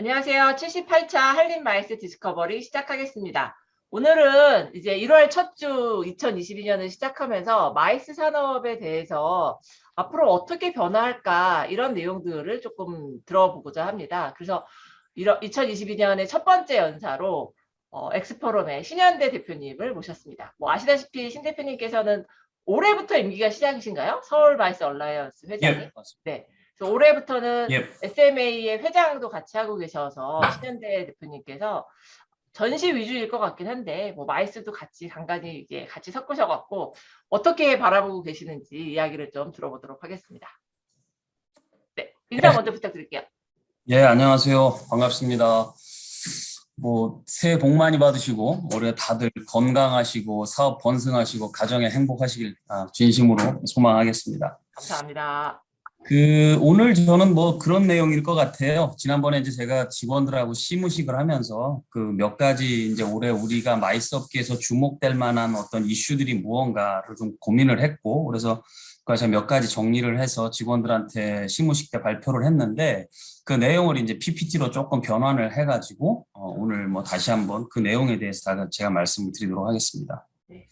안녕하세요. 78차 한림마이스 디스커버리 시작하겠습니다. 오늘은 이제 1월 첫 주 2022년을 시작하면서 마이스 산업에 대해서 앞으로 어떻게 변화할까 이런 내용들을 조금 들어보고자 합니다. 그래서 2022년의 첫 번째 연사로 엑스포럼의 신현대 대표님을 모셨습니다. 뭐 아시다시피 신 대표님께서는 올해부터 임기가 시작이신가요? 서울 마이스 얼라이언스 회장이? 예, 맞습니다. 네. 그래서 올해부터는 예. SMA의 회장도 같이 하고 계셔서 신현대 대표님께서 전시 위주일 것 같긴 한데 뭐 마이스도 같이 간간히 이제 같이 섞으셔갖고 어떻게 바라보고 계시는지 이야기를 좀 들어보도록 하겠습니다. 네, 인사 먼저 부탁드릴게요. 예, 안녕하세요. 반갑습니다. 새해 복 많이 받으시고 올해 다들 건강하시고 사업 번성하시고 가정에 행복하시길 진심으로 소망하겠습니다. 감사합니다. 오늘 저는 그런 내용일 것 같아요. 지난번에 이제 제가 직원들하고 시무식을 하면서 몇 가지 이제 올해 우리가 마이스 업계에서 주목될 만한 어떤 이슈들이 무언가를 좀 고민을 했고, 그래서 제가 몇 가지 정리를 해서 직원들한테 시무식 때 발표를 했는데, 그 내용을 이제 PPT로 조금 변환을 해가지고 오늘 다시 한번 그 내용에 대해서 제가 말씀을 드리도록 하겠습니다. 네.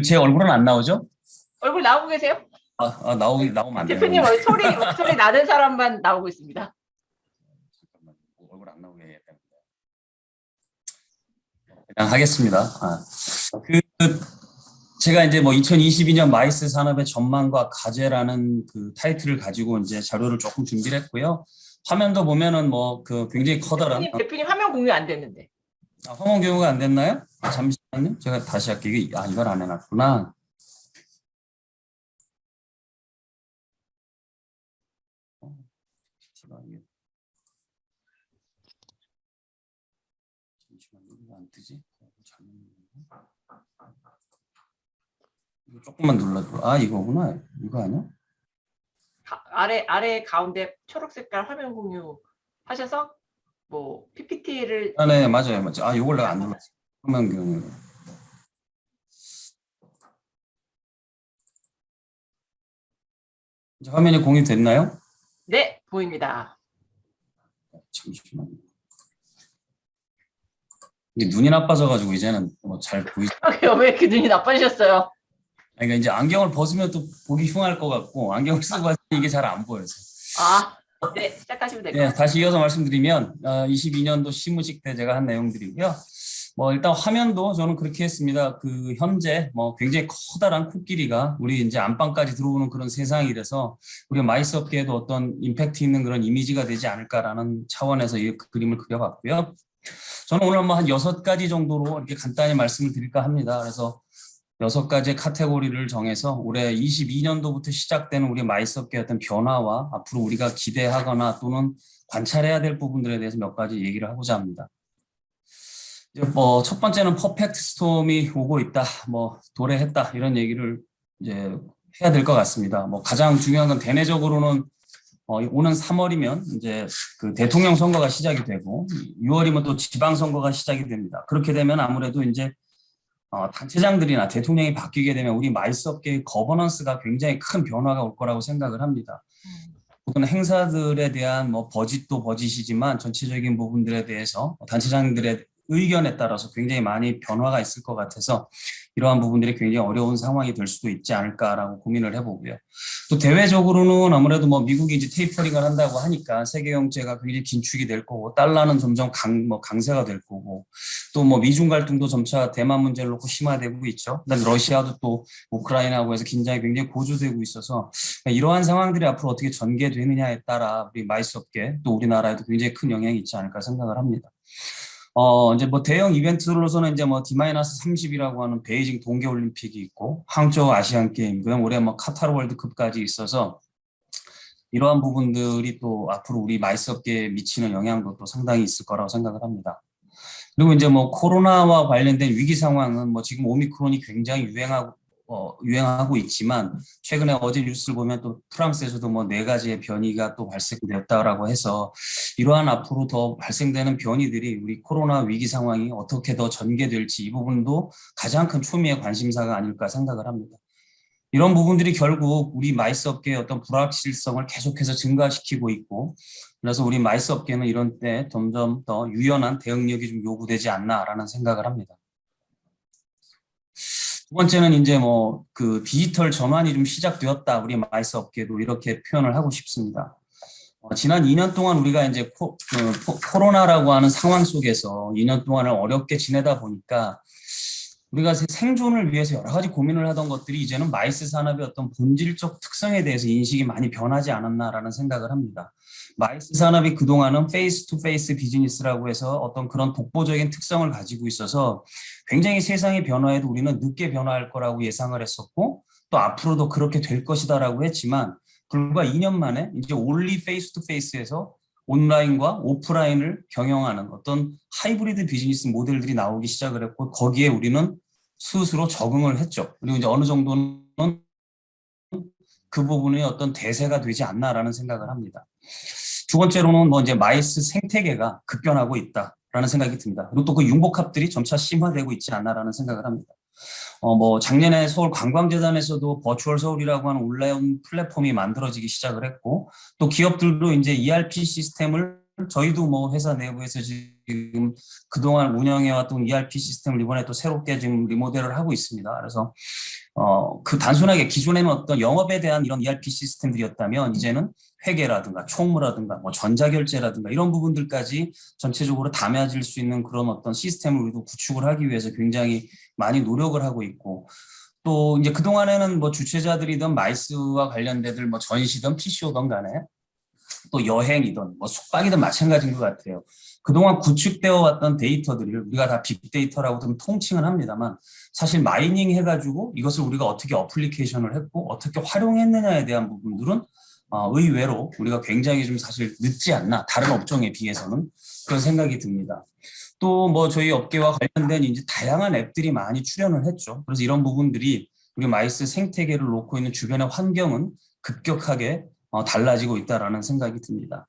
제 얼굴은 안 나오죠? 얼굴 나오고 계세요? 나오면 안 돼요. 대표님 목소리 나는 사람만 나오고 있습니다. 잠깐만, 얼굴 안 나오게 해야겠다. 그냥 하겠습니다. 제가 이제 2022년 마이스 산업의 전망과 과제라는 그 타이틀을 가지고 이제 자료를 조금 준비를 했고요. 화면도 보면은 굉장히 커다란. 대표님 화면 공유 안 됐는데. 화면 공유가 안 됐나요? 잠시만요. 제가 다시 할게요. 이걸 안 해놨구나. 잠시만요. 이거 안 뜨지? 이거 조금만 눌러줘. 이거구나. 이거 아니야? 아래 가운데 초록 색깔 화면 공유 하셔서 PPT를 네, 맞아요. 이걸 내가 안 눌렀어. 화면 공유. 이제 화면이 공유됐나요? 네, 보입니다. 잠시만요. 이게 눈이 나빠져가지고 이제는 잘 보이지. 왜 이렇게 눈이 나빠지셨어요? 그러니까 이제 안경을 벗으면 또 보기 흉할 것 같고 안경을 쓰고 하면 이게 잘 안 보여서. 네, 시작하시면 될 것 네, 같아요. 다시 이어서 말씀드리면 22년도 시무식 때 제가 한 내용들이고요. 일단 화면도 저는 그렇게 했습니다. 현재 굉장히 커다란 코끼리가 우리 이제 안방까지 들어오는 그런 세상이라서 우리 마이스 업계에도 어떤 임팩트 있는 그런 이미지가 되지 않을까라는 차원에서 이 그림을 그려봤고요. 저는 오늘 한 6가지 정도로 이렇게 간단히 말씀을 드릴까 합니다. 그래서 6가지의 카테고리를 정해서 올해 22년도부터 시작되는 우리 마이스 업계의 어떤 변화와 앞으로 우리가 기대하거나 또는 관찰해야 될 부분들에 대해서 몇 가지 얘기를 하고자 합니다. 첫 번째는 퍼펙트 스톰이 오고 있다, 도래했다 이런 얘기를 이제 해야 될 것 같습니다. 가장 중요한 건 대내적으로는 오는 3월이면 이제 대통령 선거가 시작이 되고 6월이면 또 지방 선거가 시작이 됩니다. 그렇게 되면 아무래도 이제 단체장들이나 대통령이 바뀌게 되면 우리 마이스 업계의 거버넌스가 굉장히 큰 변화가 올 거라고 생각을 합니다. 모든 행사들에 대한 버짓도 버짓이지만 전체적인 부분들에 대해서 단체장들의 의견에 따라서 굉장히 많이 변화가 있을 것 같아서 이러한 부분들이 굉장히 어려운 상황이 될 수도 있지 않을까라고 고민을 해보고요. 또 대외적으로는 아무래도 미국이 이제 테이퍼링을 한다고 하니까 세계 경제가 굉장히 긴축이 될 거고 달러는 점점 강세가 될 거고 또 미중 갈등도 점차 대만 문제를 놓고 심화되고 있죠. 그다음에 러시아도 또 우크라이나하고 해서 긴장이 굉장히 고조되고 있어서 이러한 상황들이 앞으로 어떻게 전개되느냐에 따라 우리 마이스 업계 또 우리나라에도 굉장히 큰 영향이 있지 않을까 생각을 합니다. 이제 대형 이벤트로서는 이제 D-30이라고 하는 베이징 동계올림픽이 있고 항저우 아시안게임, 그다음 올해 카타르 월드컵까지 있어서 이러한 부분들이 또 앞으로 우리 마이스 업계에 미치는 영향도 또 상당히 있을 거라고 생각을 합니다. 그리고 이제 코로나와 관련된 위기 상황은 지금 오미크론이 굉장히 유행하고 있지만 최근에 어제 뉴스를 보면 또 프랑스에서도 4가지의 변이가 또 발생되었다라고 해서 이러한 앞으로 더 발생되는 변이들이 우리 코로나 위기 상황이 어떻게 더 전개될지 이 부분도 가장 큰 초미의 관심사가 아닐까 생각을 합니다. 이런 부분들이 결국 우리 마이스 업계의 어떤 불확실성을 계속해서 증가시키고 있고, 그래서 우리 마이스 업계는 이런 때 점점 더 유연한 대응력이 좀 요구되지 않나라는 생각을 합니다. 두 번째는 이제 뭐 그 디지털 전환이 좀 시작되었다. 우리 마이스 업계도 이렇게 표현을 하고 싶습니다. 지난 2년 동안 우리가 이제 코로나라고 하는 상황 속에서 2년 동안을 어렵게 지내다 보니까 우리가 생존을 위해서 여러 가지 고민을 하던 것들이 이제는 마이스 산업의 어떤 본질적 특성에 대해서 인식이 많이 변하지 않았나라는 생각을 합니다. 마이스 산업이 그동안은 페이스 투 페이스 비즈니스라고 해서 어떤 그런 독보적인 특성을 가지고 있어서 굉장히 세상의 변화에도 우리는 늦게 변화할 거라고 예상을 했었고, 또 앞으로도 그렇게 될 것이다라고 했지만, 불과 2년 만에 이제 올리 페이스 투 페이스에서 온라인과 오프라인을 경영하는 어떤 하이브리드 비즈니스 모델들이 나오기 시작을 했고, 거기에 우리는 스스로 적응을 했죠. 그리고 이제 어느 정도는 그 부분이 어떤 대세가 되지 않나라는 생각을 합니다. 두 번째로는 뭐 이제 마이스 생태계가 급변하고 있다라는 생각이 듭니다. 그리고 또 그 융복합들이 점차 심화되고 있지 않나라는 생각을 합니다. 뭐 작년에 서울 관광재단에서도 버추얼 서울이라고 하는 온라인 플랫폼이 만들어지기 시작을 했고, 또 기업들도 이제 ERP 시스템을 저희도 뭐 회사 내부에서 지금 그동안 운영해왔던 ERP 시스템을 이번에 또 새롭게 지금 리모델을 하고 있습니다. 그래서 그 단순하게 기존에는 어떤 영업에 대한 이런 ERP 시스템들이었다면 이제는 회계라든가 총무라든가 뭐 전자결제라든가 이런 부분들까지 전체적으로 담아질 수 있는 그런 어떤 시스템을 우리도 구축을 하기 위해서 굉장히 많이 노력을 하고 있고, 또 이제 그동안에는 뭐 주최자들이든 마이스와 관련되들 뭐 전시든 PCO든 간에 또 여행이든 뭐 숙박이든 마찬가지인 것 같아요. 그동안 구축되어 왔던 데이터들을 우리가 다 빅데이터라고 좀 통칭을 합니다만, 사실 마이닝 해가지고 이것을 우리가 어떻게 어플리케이션을 했고 어떻게 활용했느냐에 대한 부분들은 의외로 우리가 굉장히 좀 사실 늦지 않나, 다른 업종에 비해서는 그런 생각이 듭니다. 또 뭐 저희 업계와 관련된 이제 다양한 앱들이 많이 출현을 했죠. 그래서 이런 부분들이 우리 마이스 생태계를 놓고 있는 주변의 환경은 급격하게 달라지고 있다라는 생각이 듭니다.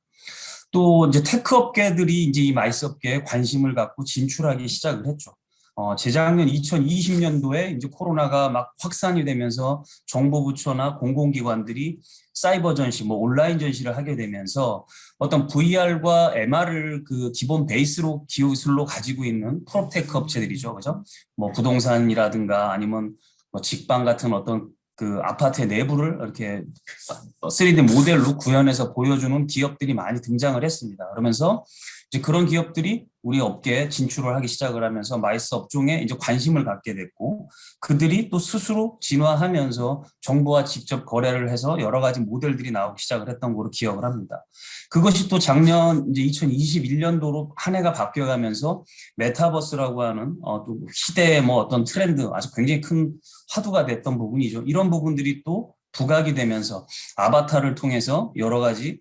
또 이제 테크 업계들이 이제 이 마이스 업계에 관심을 갖고 진출하기 시작을 했죠. 재작년 2020년도에 이제 코로나가 막 확산이 되면서 정보부처나 공공기관들이 사이버 전시, 뭐 온라인 전시를 하게 되면서 어떤 VR과 MR을 그 기본 베이스로 기술로 가지고 있는 프로테크 업체들이죠, 그죠? 뭐 부동산이라든가 아니면 뭐 직방 같은 어떤 그 아파트의 내부를 이렇게 3D 모델로 구현해서 보여주는 기업들이 많이 등장을 했습니다. 그러면서 이제 그런 기업들이 우리 업계에 진출을 하기 시작을 하면서 마이스 업종에 이제 관심을 갖게 됐고, 그들이 또 스스로 진화하면서 정부와 직접 거래를 해서 여러 가지 모델들이 나오기 시작을 했던 걸로 기억을 합니다. 그것이 또 작년 이제 2021년도로 한 해가 바뀌어가면서 메타버스라고 하는 또 시대의 뭐 어떤 트렌드, 아주 굉장히 큰 화두가 됐던 부분이죠. 이런 부분들이 또 부각이 되면서 아바타를 통해서 여러 가지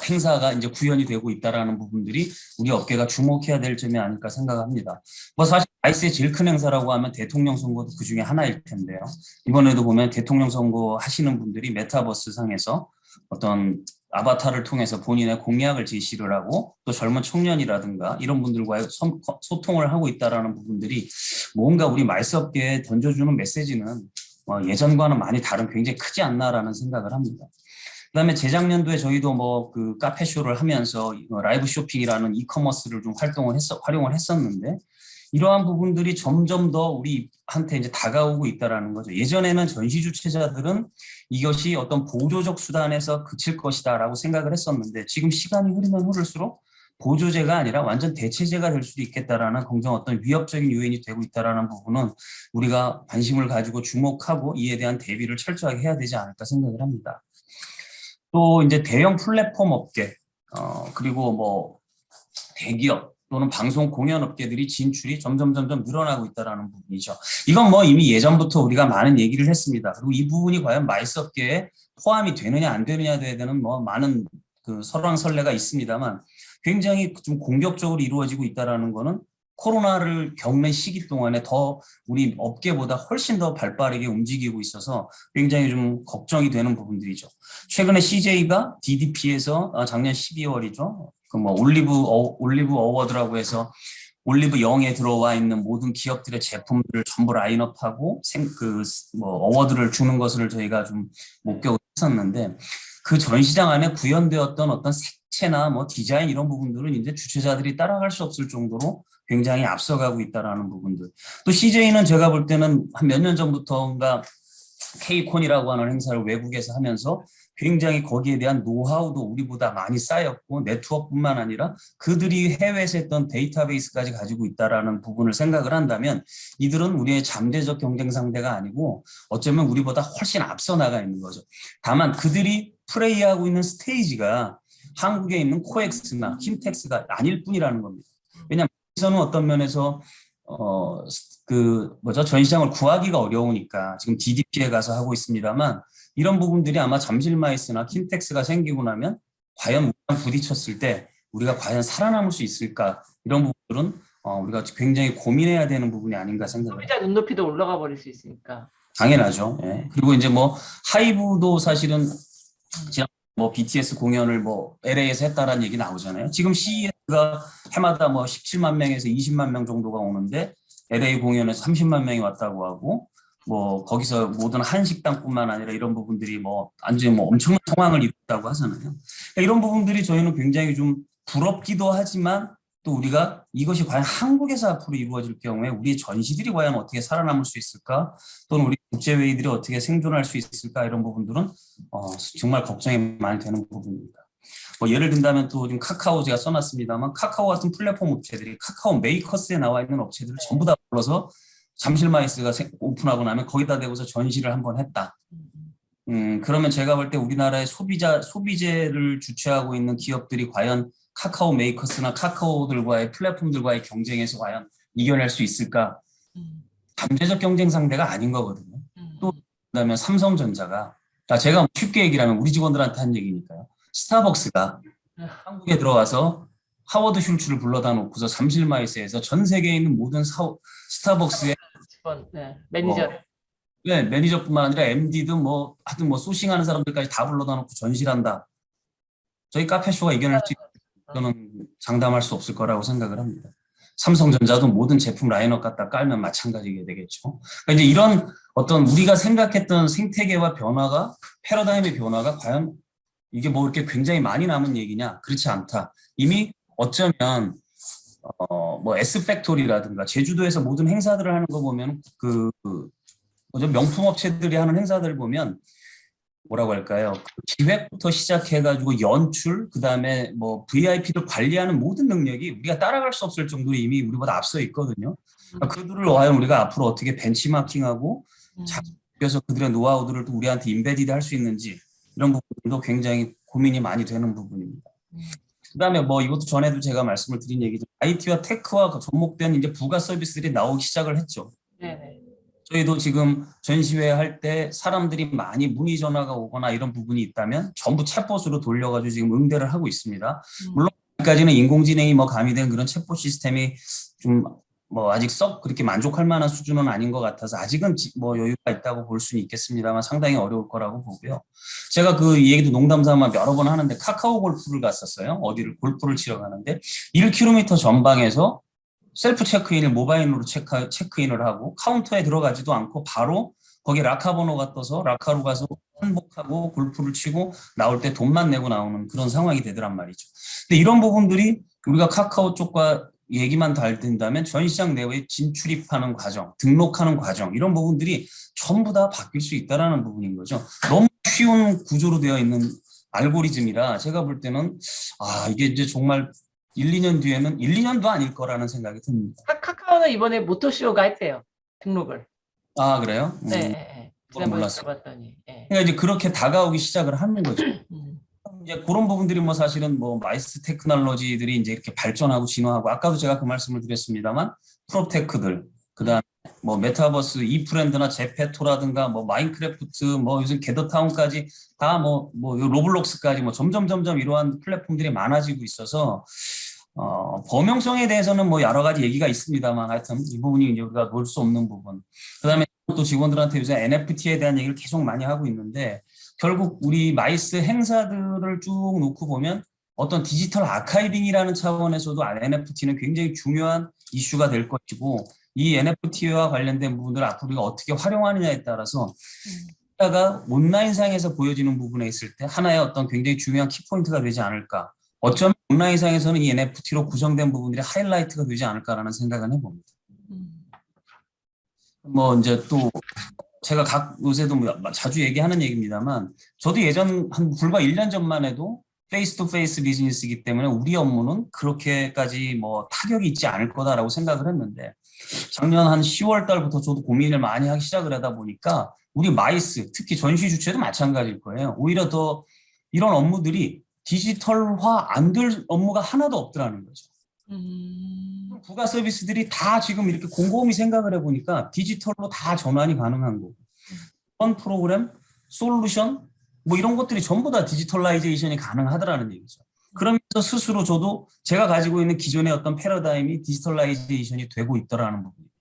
행사가 이제 구현이 되고 있다라는 부분들이 우리 업계가 주목해야 될 점이 아닐까 생각합니다. 뭐 사실 마이스의 제일 큰 행사라고 하면 대통령 선거도 그 중에 하나일 텐데요. 이번에도 보면 대통령 선거 하시는 분들이 메타버스 상에서 어떤 아바타를 통해서 본인의 공약을 제시를 하고, 또 젊은 청년이라든가 이런 분들과의 소통을 하고 있다라는 부분들이 뭔가 우리 마이스 업계에 던져주는 메시지는 예전과는 많이 다른, 굉장히 크지 않나라는 생각을 합니다. 그다음에 재작년도에 저희도 뭐 그 카페쇼를 하면서 라이브 쇼핑이라는 이커머스를 좀 활용을 했었는데, 이러한 부분들이 점점 더 우리한테 이제 다가오고 있다라는 거죠. 예전에는 전시 주최자들은 이것이 어떤 보조적 수단에서 그칠 것이다라고 생각을 했었는데, 지금 시간이 흐르면 흐를수록 보조제가 아니라 완전 대체제가 될 수도 있겠다라는 굉장히 어떤 위협적인 요인이 되고 있다라는 부분은 우리가 관심을 가지고 주목하고 이에 대한 대비를 철저하게 해야 되지 않을까 생각을 합니다. 또 이제 대형 플랫폼 업계, 그리고 뭐 대기업 또는 방송 공연 업계들이 진출이 점점 늘어나고 있다는 부분이죠. 이건 뭐 이미 예전부터 우리가 많은 얘기를 했습니다. 그리고 이 부분이 과연 마이스 업계에 포함이 되느냐 안 되느냐에 대한 뭐 많은 그 설왕설래가 있습니다만, 굉장히 좀 공격적으로 이루어지고 있다는 거는 코로나를 겪는 시기 동안에 더 우리 업계보다 훨씬 더 발빠르게 움직이고 있어서 굉장히 좀 걱정이 되는 부분들이죠. 최근에 CJ가 DDP에서 작년 12월이죠. 그 뭐 올리브 어워드라고 해서 올리브 영에 들어와 있는 모든 기업들의 제품들을 전부 라인업하고 어워드를 주는 것을 저희가 좀 목격을 했었는데 그 전시장 안에 구현되었던 어떤 색채나 뭐 디자인 이런 부분들은 이제 주최자들이 따라갈 수 없을 정도로 굉장히 앞서가고 있다라는 부분들. 또 CJ는 제가 볼 때는 한 몇 년 전부터인가 K콘이라고 하는 행사를 외국에서 하면서 굉장히 거기에 대한 노하우도 우리보다 많이 쌓였고 네트워크뿐만 아니라 그들이 해외에서 했던 데이터베이스까지 가지고 있다라는 부분을 생각을 한다면 이들은 우리의 잠재적 경쟁 상대가 아니고 어쩌면 우리보다 훨씬 앞서 나가 있는 거죠. 다만 그들이 플레이하고 있는 스테이지가 한국에 있는 코엑스나 킨텍스가 아닐 뿐이라는 겁니다. 왜냐하면 여기서는 어떤 면에서 전시장을 구하기가 어려우니까 지금 DDP에 가서 하고 있습니다만 이런 부분들이 아마 잠실마이스나 킨텍스가 생기고 나면 과연 우리랑 부딪혔을 때 우리가 과연 살아남을 수 있을까 이런 부분들은 우리가 굉장히 고민해야 되는 부분이 아닌가 생각합니다. 소비자 눈높이도 올라가 버릴 수 있으니까. 당연하죠. 예. 그리고 이제 뭐 하이브도 사실은 지난 BTS 공연을 LA에서 했다라는 얘기 나오잖아요. 지금 CES가 해마다 17만 명에서 20만 명 정도가 오는데 LA 공연에서 30만 명이 왔다고 하고 거기서 모든 한식당뿐만 아니라 이런 부분들이 완전히 엄청난 성황을 이뤘다고 하잖아요. 그러니까 이런 부분들이 저희는 굉장히 좀 부럽기도 하지만 또 우리가 이것이 과연 한국에서 앞으로 이루어질 경우에 우리 전시들이 과연 어떻게 살아남을 수 있을까 또는 우리 국제회의들이 어떻게 생존할 수 있을까 이런 부분들은 정말 걱정이 많이 되는 부분입니다. 예를 든다면 또 지금 카카오 제가 써놨습니다만 카카오 같은 플랫폼 업체들이 카카오 메이커스에 나와 있는 업체들을 전부 다 불러서 잠실마이스가 오픈하고 나면 거기다 대고서 전시를 한번 했다. 그러면 제가 볼 때 우리나라의 소비재를 주최하고 있는 기업들이 과연 카카오 메이커스나 카카오들과의 플랫폼들과의 경쟁에서 과연 이겨낼 수 있을까? 잠재적 경쟁 상대가 아닌 거거든요. 또 그다음에 삼성전자가 제가 쉽게 얘기를 하면 우리 직원들한테 한 얘기니까요. 스타벅스가 한국에 들어와서 하워드 슐츠를 불러다 놓고서 잠실마이스에서 전 세계에 있는 모든 스타벅스의 매니저. 네, 매니저뿐만 아니라 MD든 하여튼 소싱하는 사람들까지 다 불러다 놓고 전시를 한다. 저희 카페쇼가 이겨낼 수 저는 장담할 수 없을 거라고 생각을 합니다. 삼성전자도 모든 제품 라인업 갖다 깔면 마찬가지게 되겠죠. 그러니까 이제 이런 어떤 우리가 생각했던 생태계와 변화가 패러다임의 변화가 과연 이게 이렇게 굉장히 많이 남은 얘기냐? 그렇지 않다. 이미 어쩌면 S팩토리라든가 제주도에서 모든 행사들을 하는 거 보면 명품 업체들이 하는 행사들을 보면 뭐라고 할까요? 기획부터 시작해가지고 연출, 그 다음에 VIP를 관리하는 모든 능력이 우리가 따라갈 수 없을 정도로 이미 우리보다 앞서 있거든요. 그러니까 그들을 과연 우리가 앞으로 어떻게 벤치마킹하고 그래서 그들의 노하우들을 또 우리한테 인베디드 할 수 있는지 이런 부분도 굉장히 고민이 많이 되는 부분입니다. 그 다음에 이것도 전에도 제가 말씀을 드린 얘기죠. IT와 테크와 접목된 이제 부가 서비스들이 나오기 시작을 했죠. 네. 저희도 지금 전시회 할 때 사람들이 많이 문의 전화가 오거나 이런 부분이 있다면 전부 챗봇으로 돌려가지고 지금 응대를 하고 있습니다. 물론 아직까지는 인공지능이 가미된 그런 챗봇 시스템이 좀 아직 썩 그렇게 만족할 만한 수준은 아닌 것 같아서 아직은 여유가 있다고 볼 수는 있겠습니다만 상당히 어려울 거라고 보고요. 제가 이 얘기도 농담삼아 여러 번 하는데 카카오 골프를 갔었어요. 어디를 골프를 치러 가는데 1km 전방에서 셀프 체크인을 모바일로 체크인을 하고 카운터에 들어가지도 않고 바로 거기 라카 번호가 떠서 라카로 가서 환복하고 골프를 치고 나올 때 돈만 내고 나오는 그런 상황이 되더란 말이죠. 근데 이런 부분들이 우리가 카카오 쪽과 얘기만 잘 된다면 전시장 내에 진출입하는 과정, 등록하는 과정 이런 부분들이 전부 다 바뀔 수 있다는 부분인 거죠. 너무 쉬운 구조로 되어 있는 알고리즘이라 제가 볼 때는 이게 이제 정말 1, 2년 뒤에는 1, 2년도 아닐 거라는 생각이 듭니다. 카카오는 이번에 모토쇼가 했대요. 등록을. 그래요? 네. 몰랐어요. 봤더니. 그러니까 이제 그렇게 다가오기 시작을 하는 거죠. 이제 그런 부분들이 사실은 마이스 테크놀로지들이 이제 이렇게 발전하고 진화하고 아까도 제가 그 말씀을 드렸습니다만 프로테크들 그다음에 메타버스 이프랜드나 제페토라든가 마인크래프트 요즘 게더타운까지 다 로블록스까지 점점 이러한 플랫폼들이 많아지고 있어서 범용성에 대해서는 여러 가지 얘기가 있습니다만 하여튼 이 부분이 이제 우리가 놓을 수 없는 부분. 그다음에 또 직원들한테 요새 NFT에 대한 얘기를 계속 많이 하고 있는데 결국 우리 마이스 행사들을 쭉 놓고 보면 어떤 디지털 아카이빙이라는 차원에서도 NFT는 굉장히 중요한 이슈가 될 것이고 이 NFT와 관련된 부분들을 앞으로 우리가 어떻게 활용하느냐에 따라서 가 온라인상에서 보여지는 부분에 있을 때 하나의 어떤 굉장히 중요한 키포인트가 되지 않을까. 어쩌면 온라인상에서는 이 NFT로 구성된 부분들이 하이라이트가 되지 않을까라는 생각은 해봅니다. 뭐 이제 또 제가 요새도 뭐 자주 얘기하는 얘기입니다만 저도 예전 불과 1년 전만 해도 페이스 투 페이스 비즈니스이기 때문에 우리 업무는 그렇게까지 뭐 타격이 있지 않을 거다라고 생각을 했는데 작년 한 10월 달부터 저도 고민을 많이 하기 시작을 하다 보니까 우리 마이스, 특히 전시 주체도 마찬가지일 거예요. 오히려 더 이런 업무들이 디지털화 안 될 업무가 하나도 없더라는 거죠. 부가 서비스들이 다 지금 이렇게 곰곰이 생각을 해보니까 디지털로 다 전환이 가능한 거고 이런 프로그램, 솔루션 뭐 이런 것들이 전부 다 디지털라이제이션이 가능하더라는 얘기죠. 그러면서 스스로 저도 제가 가지고 있는 기존의 어떤 패러다임이 디지털라이제이션이 되고 있더라는 부분입니다.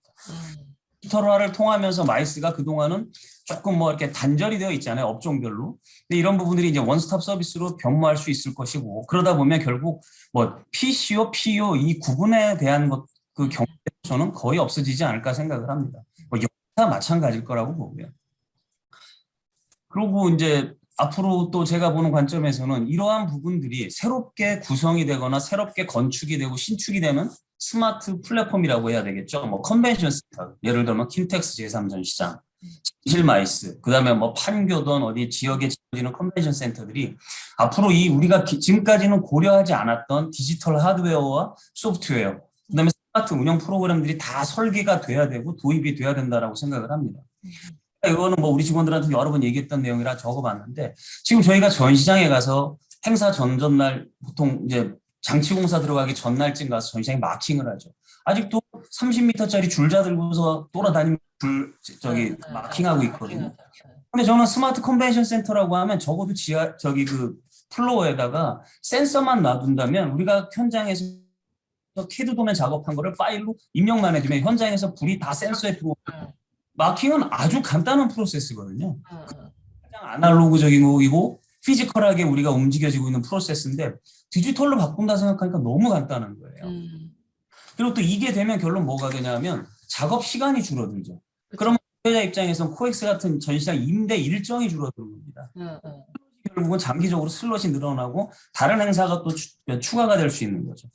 디지털화를 통하면서 마이스가 그동안은 조금 뭐 이렇게 단절이 되어 있잖아요. 업종별로. 근데 이런 부분들이 이제 원스톱 서비스로 변모할 수 있을 것이고 그러다 보면 결국 뭐 PCO, PO 이 구분에 대한 그 경우는 거의 없어지지 않을까 생각을 합니다. 뭐 역사 마찬가지일 거라고 보고요. 그리고 이제 앞으로 또 제가 보는 관점에서는 이러한 부분들이 새롭게 구성이 되거나 새롭게 건축이 되고 신축이 되는 스마트 플랫폼이라고 해야 되겠죠. 뭐 컨벤션 센터, 예를 들면 킨텍스 제3전시장, 진실마이스, 그다음에 뭐 판교든 어디 지역에 지어지는 컨벤션 센터들이 앞으로 이 우리가 지금까지는 고려하지 않았던 디지털 하드웨어와 소프트웨어, 그다음에 스마트 운영 프로그램들이 다 설계가 돼야 되고 도입이 돼야 된다라고 생각을 합니다. 이거는 뭐 우리 직원들한테 여러 번 얘기했던 내용이라 적어봤는데 지금 저희가 전시장에 가서 행사 전날 보통 이제 장치공사 들어가기 전날쯤 가서 전시장에 마킹을 하죠. 아직도 30m짜리 줄자 들고서 돌아다니면 마킹하고 있거든요. 근데 저는 스마트 컨벤션 센터라고 하면 적어도 그 플로어에다가 센서만 놔둔다면 우리가 현장에서 캐드 도면 작업한 거를 파일로 입력만 해주면 현장에서 불이 다 센서에 들어오고 마킹은 아주 간단한 프로세스거든요. 가장 아날로그적인 거이고 피지컬하게 우리가 움직여지고 있는 프로세스인데 디지털로 바꾼다 생각하니까 너무 간단한 거예요. 그리고 또 이게 되면 결론 뭐가 되냐면 작업 시간이 줄어들죠. 그러면 소비자 입장에서는 코엑스 같은 전시장 임대 일정이 줄어드는 겁니다. 결국은 장기적으로 슬롯이 늘어나고 다른 행사가 또 추가가 될 수 있는 거죠.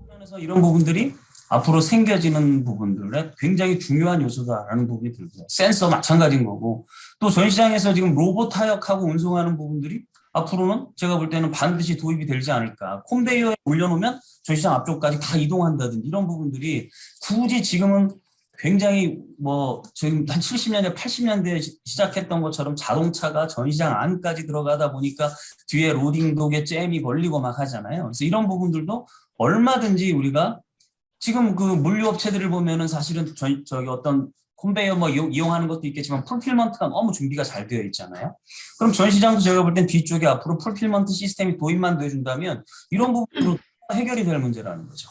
그래서 이런 부분들이 앞으로 생겨지는 부분들에 굉장히 중요한 요소다라는 부분이 들고요. 센서 마찬가지인 거고 또 전시장에서 지금 로봇 타역하고 운송하는 부분들이 앞으로는 제가 볼 때는 반드시 도입이 되지 않을까. 컨베이어에 올려놓으면 전시장 앞쪽까지 다 이동한다든지 이런 부분들이 굳이 지금은 굉장히 뭐 지금 한 70년대, 80년대에 시작했던 것처럼 자동차가 전시장 안까지 들어가다 보니까 뒤에 로딩 독에 잼이 걸리고 막 하잖아요. 그래서 이런 부분들도 얼마든지 우리가 지금 그 물류업체들을 보면은 사실은 저기 어떤 컨베이어 뭐 이용하는 것도 있겠지만 풀필먼트가 너무 준비가 잘 되어 있잖아요. 그럼 전시장도 제가 볼 땐 뒤쪽에 앞으로 풀필먼트 시스템이 도입만 돼준다면 이런 부분으로 해결이 될 문제라는 거죠.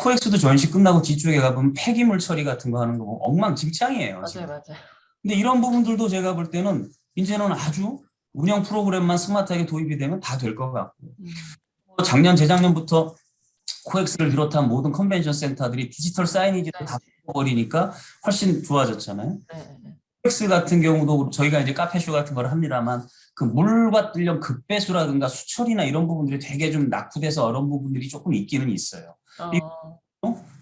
코엑스도 전시 끝나고 뒤쪽에 가보면 폐기물 처리 같은 거 하는 거 엉망진창이에요. 맞아요. 근데 이런 부분들도 제가 볼 때는 이제는 아주 운영 프로그램만 스마트하게 도입이 되면 다 될 것 같고 작년 재작년부터 코엑스를 비롯한 모든 컨벤션 센터들이 디지털 사이니지를 다 바꿔버리니까 훨씬 좋아졌잖아요. 코엑스 같은 경우도 저희가 이제 카페쇼 같은 걸 합니다만 그 물과 뜰령 급배수라든가 수철이나 이런 부분들이 되게 좀 낙후돼서 어려운 부분들이 조금 있기는 있어요.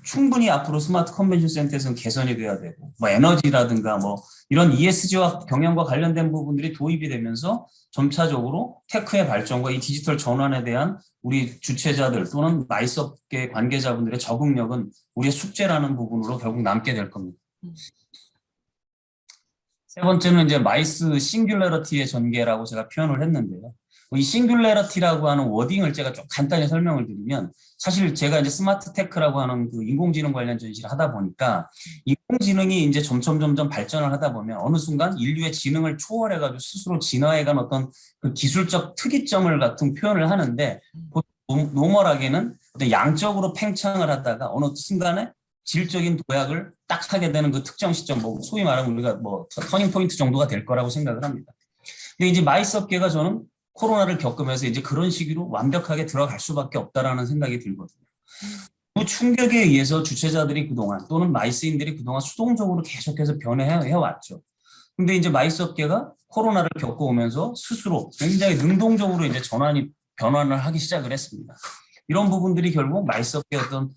충분히 앞으로 스마트 컨벤션 센터에서는 개선이 돼야 되고 뭐 에너지라든가 뭐 이런 ESG와 경영과 관련된 부분들이 도입이 되면서 점차적으로 테크의 발전과 이 디지털 전환에 대한 우리 주최자들 또는 마이스업계 관계자분들의 적응력은 우리의 숙제라는 부분으로 결국 남게 될 겁니다. 세 번째는 이제 마이스 싱귤러리티의 전개라고 제가 표현을 했는데요. 이 싱귤러리티라고 하는 워딩을 제가 좀 간단히 설명을 드리면 사실 제가 이제 스마트 테크라고 하는 그 인공지능 관련 전시를 하다 보니까 인공지능이 이제 점점 발전을 하다 보면 어느 순간 인류의 지능을 초월해가지고 스스로 진화해간 어떤 그 기술적 특이점을 같은 표현을 하는데 보통 노멀하게는 어떤 양적으로 팽창을 하다가 어느 순간에 질적인 도약을 딱 하게 되는 그 특정 시점, 뭐 소위 말하면 우리가 뭐 터닝 포인트 정도가 될 거라고 생각을 합니다. 근데 이제 마이스 업계가 저는 코로나를 겪으면서 이제 그런 시기로 완벽하게 들어갈 수밖에 없다라는 생각이 들거든요. 그 충격에 의해서 주최자들이 그동안 또는 마이스인들이 그동안 수동적으로 계속해서 변해해 왔죠. 근데 이제 마이스 업계가 코로나를 겪어오면서 스스로 굉장히 능동적으로 이제 변환을 하기 시작을 했습니다. 이런 부분들이 결국 마이스 업계의 어떤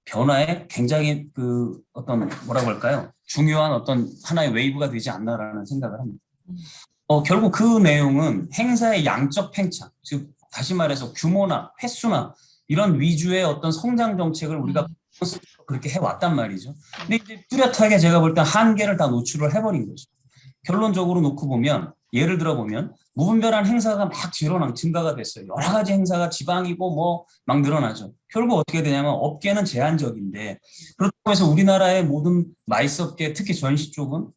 변화에 굉장히 그 어떤 뭐라고 할까요? 중요한 어떤 하나의 웨이브가 되지 않나라는 생각을 합니다. 결국 그 내용은 행사의 양적 팽창, 즉 다시 말해서 규모나 횟수나 이런 위주의 어떤 성장 정책을 우리가 그렇게 해왔단 말이죠. 근데 이제 뚜렷하게 제가 볼 때 한계를 다 노출을 해버린 거죠. 결론적으로 놓고 보면 예를 들어 보면 무분별한 행사가 막 증가가 됐어요. 여러 가지 행사가 지방이고 뭐 막 늘어나죠. 결국 어떻게 되냐면 업계는 제한적인데 그렇다고 해서 우리나라의 모든 마이스 업계 특히 전시 쪽은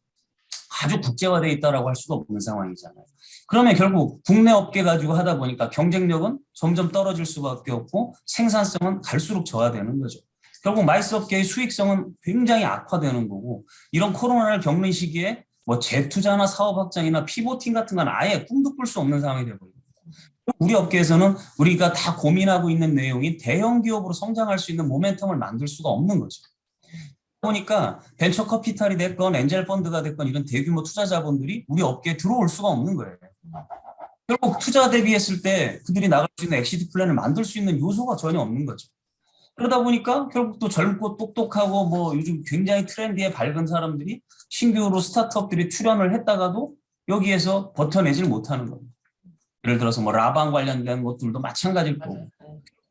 아주 국제화되어 있다라고 할 수가 없는 상황이잖아요. 그러면 결국 국내 업계 가지고 하다 보니까 경쟁력은 점점 떨어질 수밖에 없고 생산성은 갈수록 저하되는 거죠. 결국 마이스 업계의 수익성은 굉장히 악화되는 거고 이런 코로나를 겪는 시기에 뭐 재투자나 사업 확장이나 피보팅 같은 건 아예 꿈도 꿀 수 없는 상황이 되어버립니다. 우리 업계에서는 우리가 다 고민하고 있는 내용이 대형 기업으로 성장할 수 있는 모멘텀을 만들 수가 없는 거죠. 보니까 벤처 커피탈이 됐건 엔젤 펀드가 됐건 이런 대규모 투자 자본들이 우리 업계에 들어올 수가 없는 거예요. 결국 투자 대비했을 때 그들이 나갈 수 있는 엑시트 플랜을 만들 수 있는 요소가 전혀 없는 거죠. 그러다 보니까 결국 또 젊고 똑똑하고 뭐 요즘 굉장히 트렌디에 밝은 사람들이 신규로 스타트업들이 출연을 했다가도 여기에서 버텨내질 못하는 겁니다. 예를 들어서 뭐 라방 관련된 것들도 마찬가지일 거고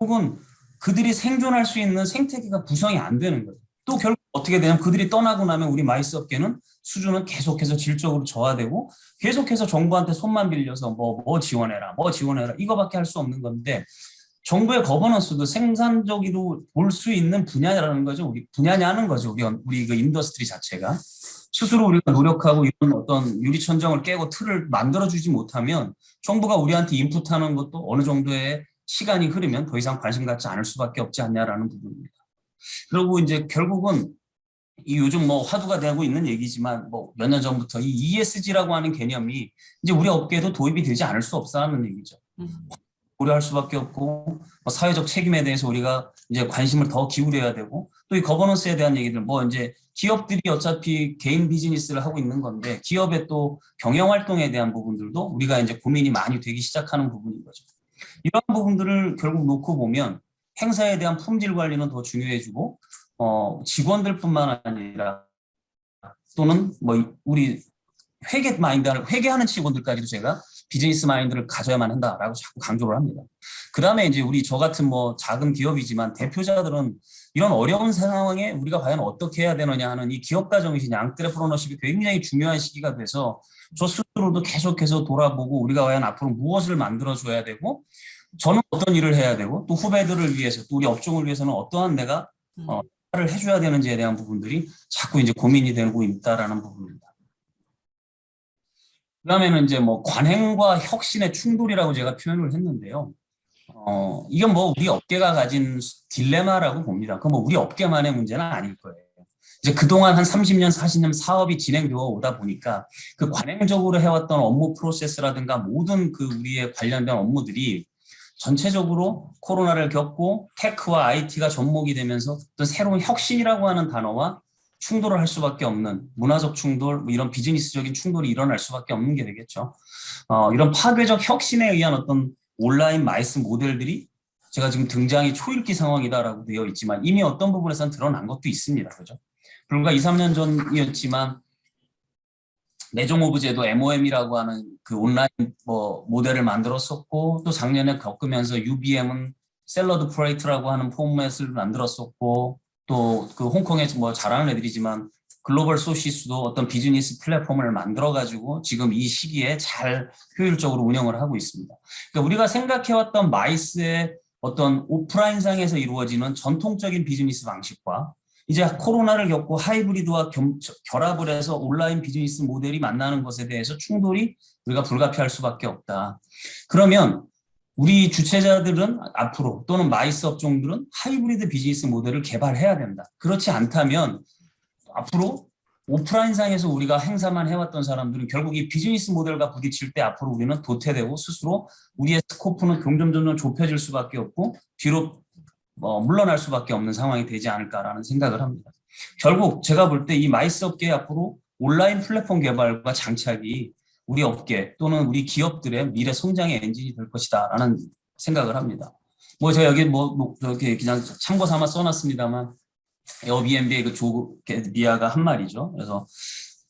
혹은 그들이 생존할 수 있는 생태계가 구성이 안 되는 거죠. 또 결국 어떻게 되냐면 그들이 떠나고 나면 우리 마이스 업계는 수준은 계속해서 질적으로 저하되고 계속해서 정부한테 손만 빌려서 뭐 지원해라 이거밖에 할 수 없는 건데 정부의 거버넌스도 생산적으로 볼 수 있는 분야라는 거죠. 분야냐는 거죠. 우리 그 인더스트리 자체가. 스스로 우리가 노력하고 이런 어떤 유리천정을 깨고 틀을 만들어주지 못하면 정부가 우리한테 인풋하는 것도 어느 정도의 시간이 흐르면 더 이상 관심 갖지 않을 수밖에 없지 않냐라는 부분입니다. 그리고 이제 결국은 이 요즘 뭐 화두가 되고 있는 얘기지만 뭐 몇 년 전부터 이 ESG라고 하는 개념이 이제 우리 업계에도 도입이 되지 않을 수 없다는 얘기죠. 고려할 수밖에 없고 뭐 사회적 책임에 대해서 우리가 이제 관심을 더 기울여야 되고 또 이 거버넌스에 대한 얘기들 뭐 이제 기업들이 어차피 개인 비즈니스를 하고 있는 건데 기업의 또 경영 활동에 대한 부분들도 우리가 이제 고민이 많이 되기 시작하는 부분인 거죠. 이런 부분들을 결국 놓고 보면 행사에 대한 품질 관리는 더 중요해지고 직원들뿐만 아니라 또는 뭐 우리 회계하는 직원들까지도 제가 비즈니스 마인드를 가져야만 한다라고 자꾸 강조를 합니다. 그 다음에 이제 저 같은 뭐 작은 기업이지만 대표자들은 이런 어려운 상황에 우리가 과연 어떻게 해야 되느냐 하는 이 기업가 정신, 앙트레프러너십이 굉장히 중요한 시기가 돼서 저 스스로도 계속해서 돌아보고 우리가 과연 앞으로 무엇을 만들어줘야 되고 저는 어떤 일을 해야 되고 또 후배들을 위해서 또 우리 업종을 위해서는 어떠한 내가 를 해줘야 되는지에 대한 부분들이 자꾸 이제 고민이 되고 있다라는 부분입니다. 그다음에는 이제 뭐 관행과 혁신의 충돌이라고 제가 표현을 했는데요. 이건 뭐 우리 업계가 가진 딜레마라고 봅니다. 그건 뭐 우리 업계만의 문제는 아닐 거예요. 이제 그동안 한 30년, 40년 사업이 진행되어 오다 보니까 그 관행적으로 해왔던 업무 프로세스라든가 모든 그 우리의 관련된 업무들이 전체적으로 코로나를 겪고 테크와 IT가 접목이 되면서 어떤 새로운 혁신이라고 하는 단어와 충돌을 할 수밖에 없는 문화적 충돌, 뭐 이런 비즈니스적인 충돌이 일어날 수밖에 없는 게 되겠죠. 이런 파괴적 혁신에 의한 어떤 온라인 마이스 모델들이 제가 지금 등장이 초읽기 상황이다라고 되어 있지만 이미 어떤 부분에서는 드러난 것도 있습니다. 그죠? 불과 2, 3년 전이었지만 내종 오브 제도 MOM이라고 하는 그 온라인 모델을 만들었었고 또 작년에 겪으면서 UBM은 샐러드 프레이트라고 하는 포맷을 만들었었고 또 그 홍콩에서 뭐 잘하는 애들이지만 글로벌 소시스도 어떤 비즈니스 플랫폼을 만들어가지고 지금 이 시기에 잘 효율적으로 운영을 하고 있습니다. 그러니까 우리가 생각해왔던 마이스의 어떤 오프라인상에서 이루어지는 전통적인 비즈니스 방식과 이제 코로나를 겪고 하이브리드와 결합을 해서 온라인 비즈니스 모델이 만나는 것에 대해서 충돌이 우리가 불가피할 수밖에 없다. 그러면 우리 주최자들은 앞으로 또는 마이스 업종들은 하이브리드 비즈니스 모델을 개발해야 된다. 그렇지 않다면 앞으로 오프라인상에서 우리가 행사만 해왔던 사람들은 결국 이 비즈니스 모델과 부딪힐 때 앞으로 우리는 도태되고 스스로 우리의 스코프는 점점 좁혀질 수밖에 없고 뒤로 물러날 수밖에 없는 상황이 되지 않을까라는 생각을 합니다. 결국 제가 볼 때 이 마이스 업계 앞으로 온라인 플랫폼 개발과 장착이 우리 업계 또는 우리 기업들의 미래 성장의 엔진이 될 것이다라는 생각을 합니다. 뭐 제가 여기 이렇게 그냥 참고 삼아 써놨습니다만 에어비앤비의 그 조 미아가 한 말이죠. 그래서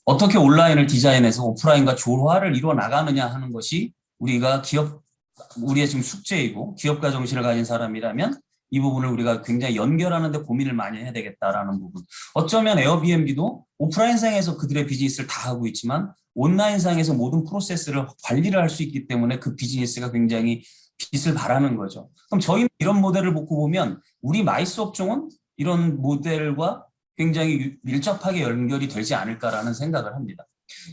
어떻게 온라인을 디자인해서 오프라인과 조화를 이루어 나가느냐 하는 것이 우리의 지금 숙제이고 기업가 정신을 가진 사람이라면 이 부분을 우리가 굉장히 연결하는 데 고민을 많이 해야 되겠다라는 부분. 어쩌면 에어비앤비도 오프라인상에서 그들의 비즈니스를 다 하고 있지만 온라인상에서 모든 프로세스를 관리를 할 수 있기 때문에 그 비즈니스가 굉장히 빛을 발하는 거죠. 그럼 저희는 이런 모델을 놓고 보면 우리 마이스 업종은 이런 모델과 굉장히 밀접하게 연결이 되지 않을까라는 생각을 합니다.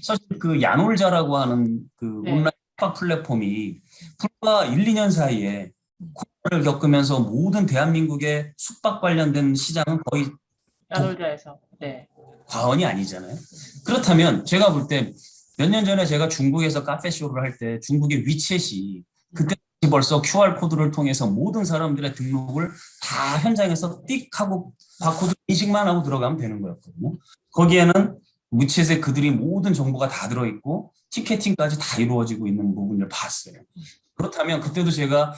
사실 그 야놀자라고 하는 그 온라인 숙박 플랫폼이 불과 1, 2년 사이에 코로나를 겪으면서 모든 대한민국의 숙박 관련된 시장은 거의 야놀자에서 과언이 아니잖아요. 그렇다면 제가 볼 때 몇 년 전에 제가 중국에서 카페쇼를 할 때 중국의 위챗이 그때 벌써 QR코드를 통해서 모든 사람들의 등록을 다 현장에서 띡 하고 바코드 인식만 하고 들어가면 되는 거였거든요. 거기에는 위챗에 그들이 모든 정보가 다 들어있고 티켓팅까지 다 이루어지고 있는 부분을 봤어요. 그렇다면 그때도 제가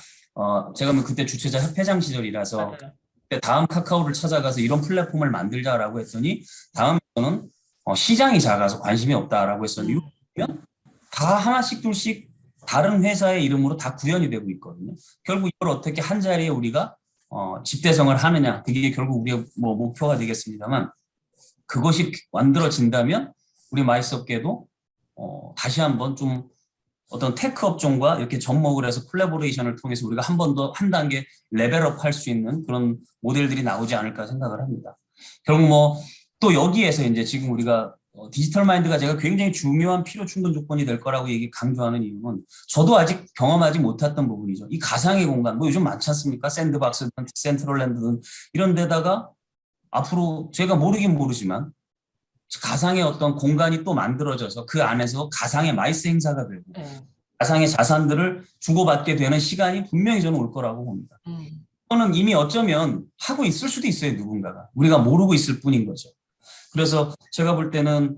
그때 주최자 협회장 시절이라서 다음 카카오를 찾아가서 이런 플랫폼을 만들자라고 했더니 다음에는 시장이 작아서 관심이 없다라고 했었는데 다 하나씩 둘씩 다른 회사의 이름으로 다 구현이 되고 있거든요. 결국 이걸 어떻게 한 자리에 우리가 집대성을 하느냐, 그게 결국 우리의 목표가 되겠습니다만 그것이 만들어진다면 우리 마이스 업계도 다시 한번 좀 어떤 테크 업종과 이렇게 접목을 해서 콜라보레이션을 통해서 우리가 한 번 더 한 단계 레벨업 할 수 있는 그런 모델들이 나오지 않을까 생각을 합니다. 결국 또 여기에서 이제 지금 우리가 디지털 마인드가 제가 굉장히 중요한 필요 충분 조건이 될 거라고 강조하는 이유는 저도 아직 경험하지 못했던 부분이죠. 이 가상의 공간, 요즘 많지 않습니까? 샌드박스든 센트럴랜드든 이런 데다가 앞으로 제가 모르긴 모르지만 가상의 어떤 공간이 또 만들어져서 그 안에서 가상의 마이스 행사가 되고 가상의 자산들을 주고받게 되는 시간이 분명히 저는 올 거라고 봅니다. 또는 이미 어쩌면 하고 있을 수도 있어요, 누군가가. 우리가 모르고 있을 뿐인 거죠. 그래서 제가 볼 때는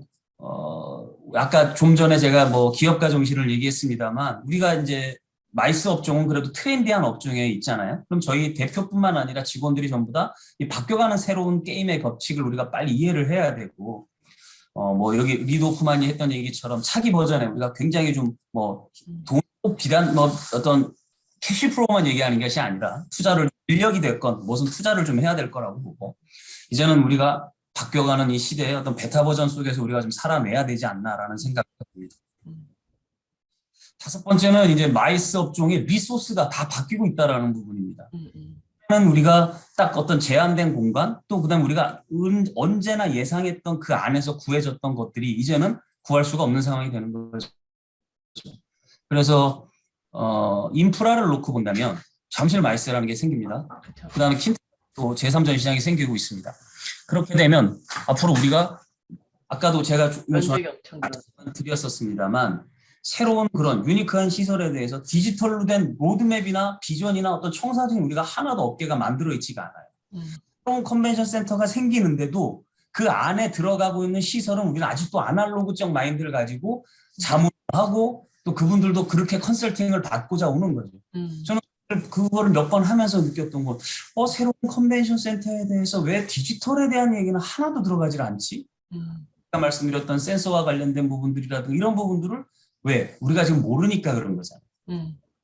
아까 좀 전에 제가 기업가 정신을 얘기했습니다만 우리가 이제 마이스 업종은 그래도 트렌디한 업종에 있잖아요. 그럼 저희 대표뿐만 아니라 직원들이 전부 다 이 바뀌어가는 새로운 게임의 법칙을 우리가 빨리 이해를 해야 되고 여기 리드 호프만이 했던 얘기처럼 차기 버전에 우리가 굉장히 좀 돈 비단 어떤 캐시플로우만 얘기하는 것이 아니라 투자를 인력이 됐건 무슨 투자를 좀 해야 될 거라고 보고 이제는 우리가 바뀌어가는 이 시대의 어떤 베타 버전 속에서 우리가 좀 살아내야 되지 않나라는 생각이 듭니다. 다섯 번째는 이제 마이스 업종의 리소스가 다 바뀌고 있다라는 부분입니다. 우리가 딱 어떤 제한된 공간 또 그다음 우리가 언제나 예상했던 그 안에서 구해졌던 것들이 이제는 구할 수가 없는 상황이 되는 거죠. 그래서 인프라를 놓고 본다면 잠실 마이스라는 게 생깁니다. 그다음에 또 제3전 시장이 생기고 있습니다. 그렇게 되면 앞으로 우리가 아까도 제가 드렸었습니다만 새로운 그런 유니크한 시설에 대해서 디지털로 된 로드맵이나 비전이나 어떤 청사진 우리가 하나도 업계가 만들어 있지가 않아요. 새로운 컨벤션 센터가 생기는데도 그 안에 들어가고 있는 시설은 우리는 아직도 아날로그적 마인드를 가지고 자문하고 또 그분들도 그렇게 컨설팅을 받고자 오는 거죠. 저는 그거를 몇 번 하면서 느꼈던 건 새로운 컨벤션 센터에 대해서 왜 디지털에 대한 얘기는 하나도 들어가질 않지? 아까 말씀드렸던 센서와 관련된 부분들이라도 이런 부분들을 왜? 우리가 지금 모르니까 그런 거잖아요.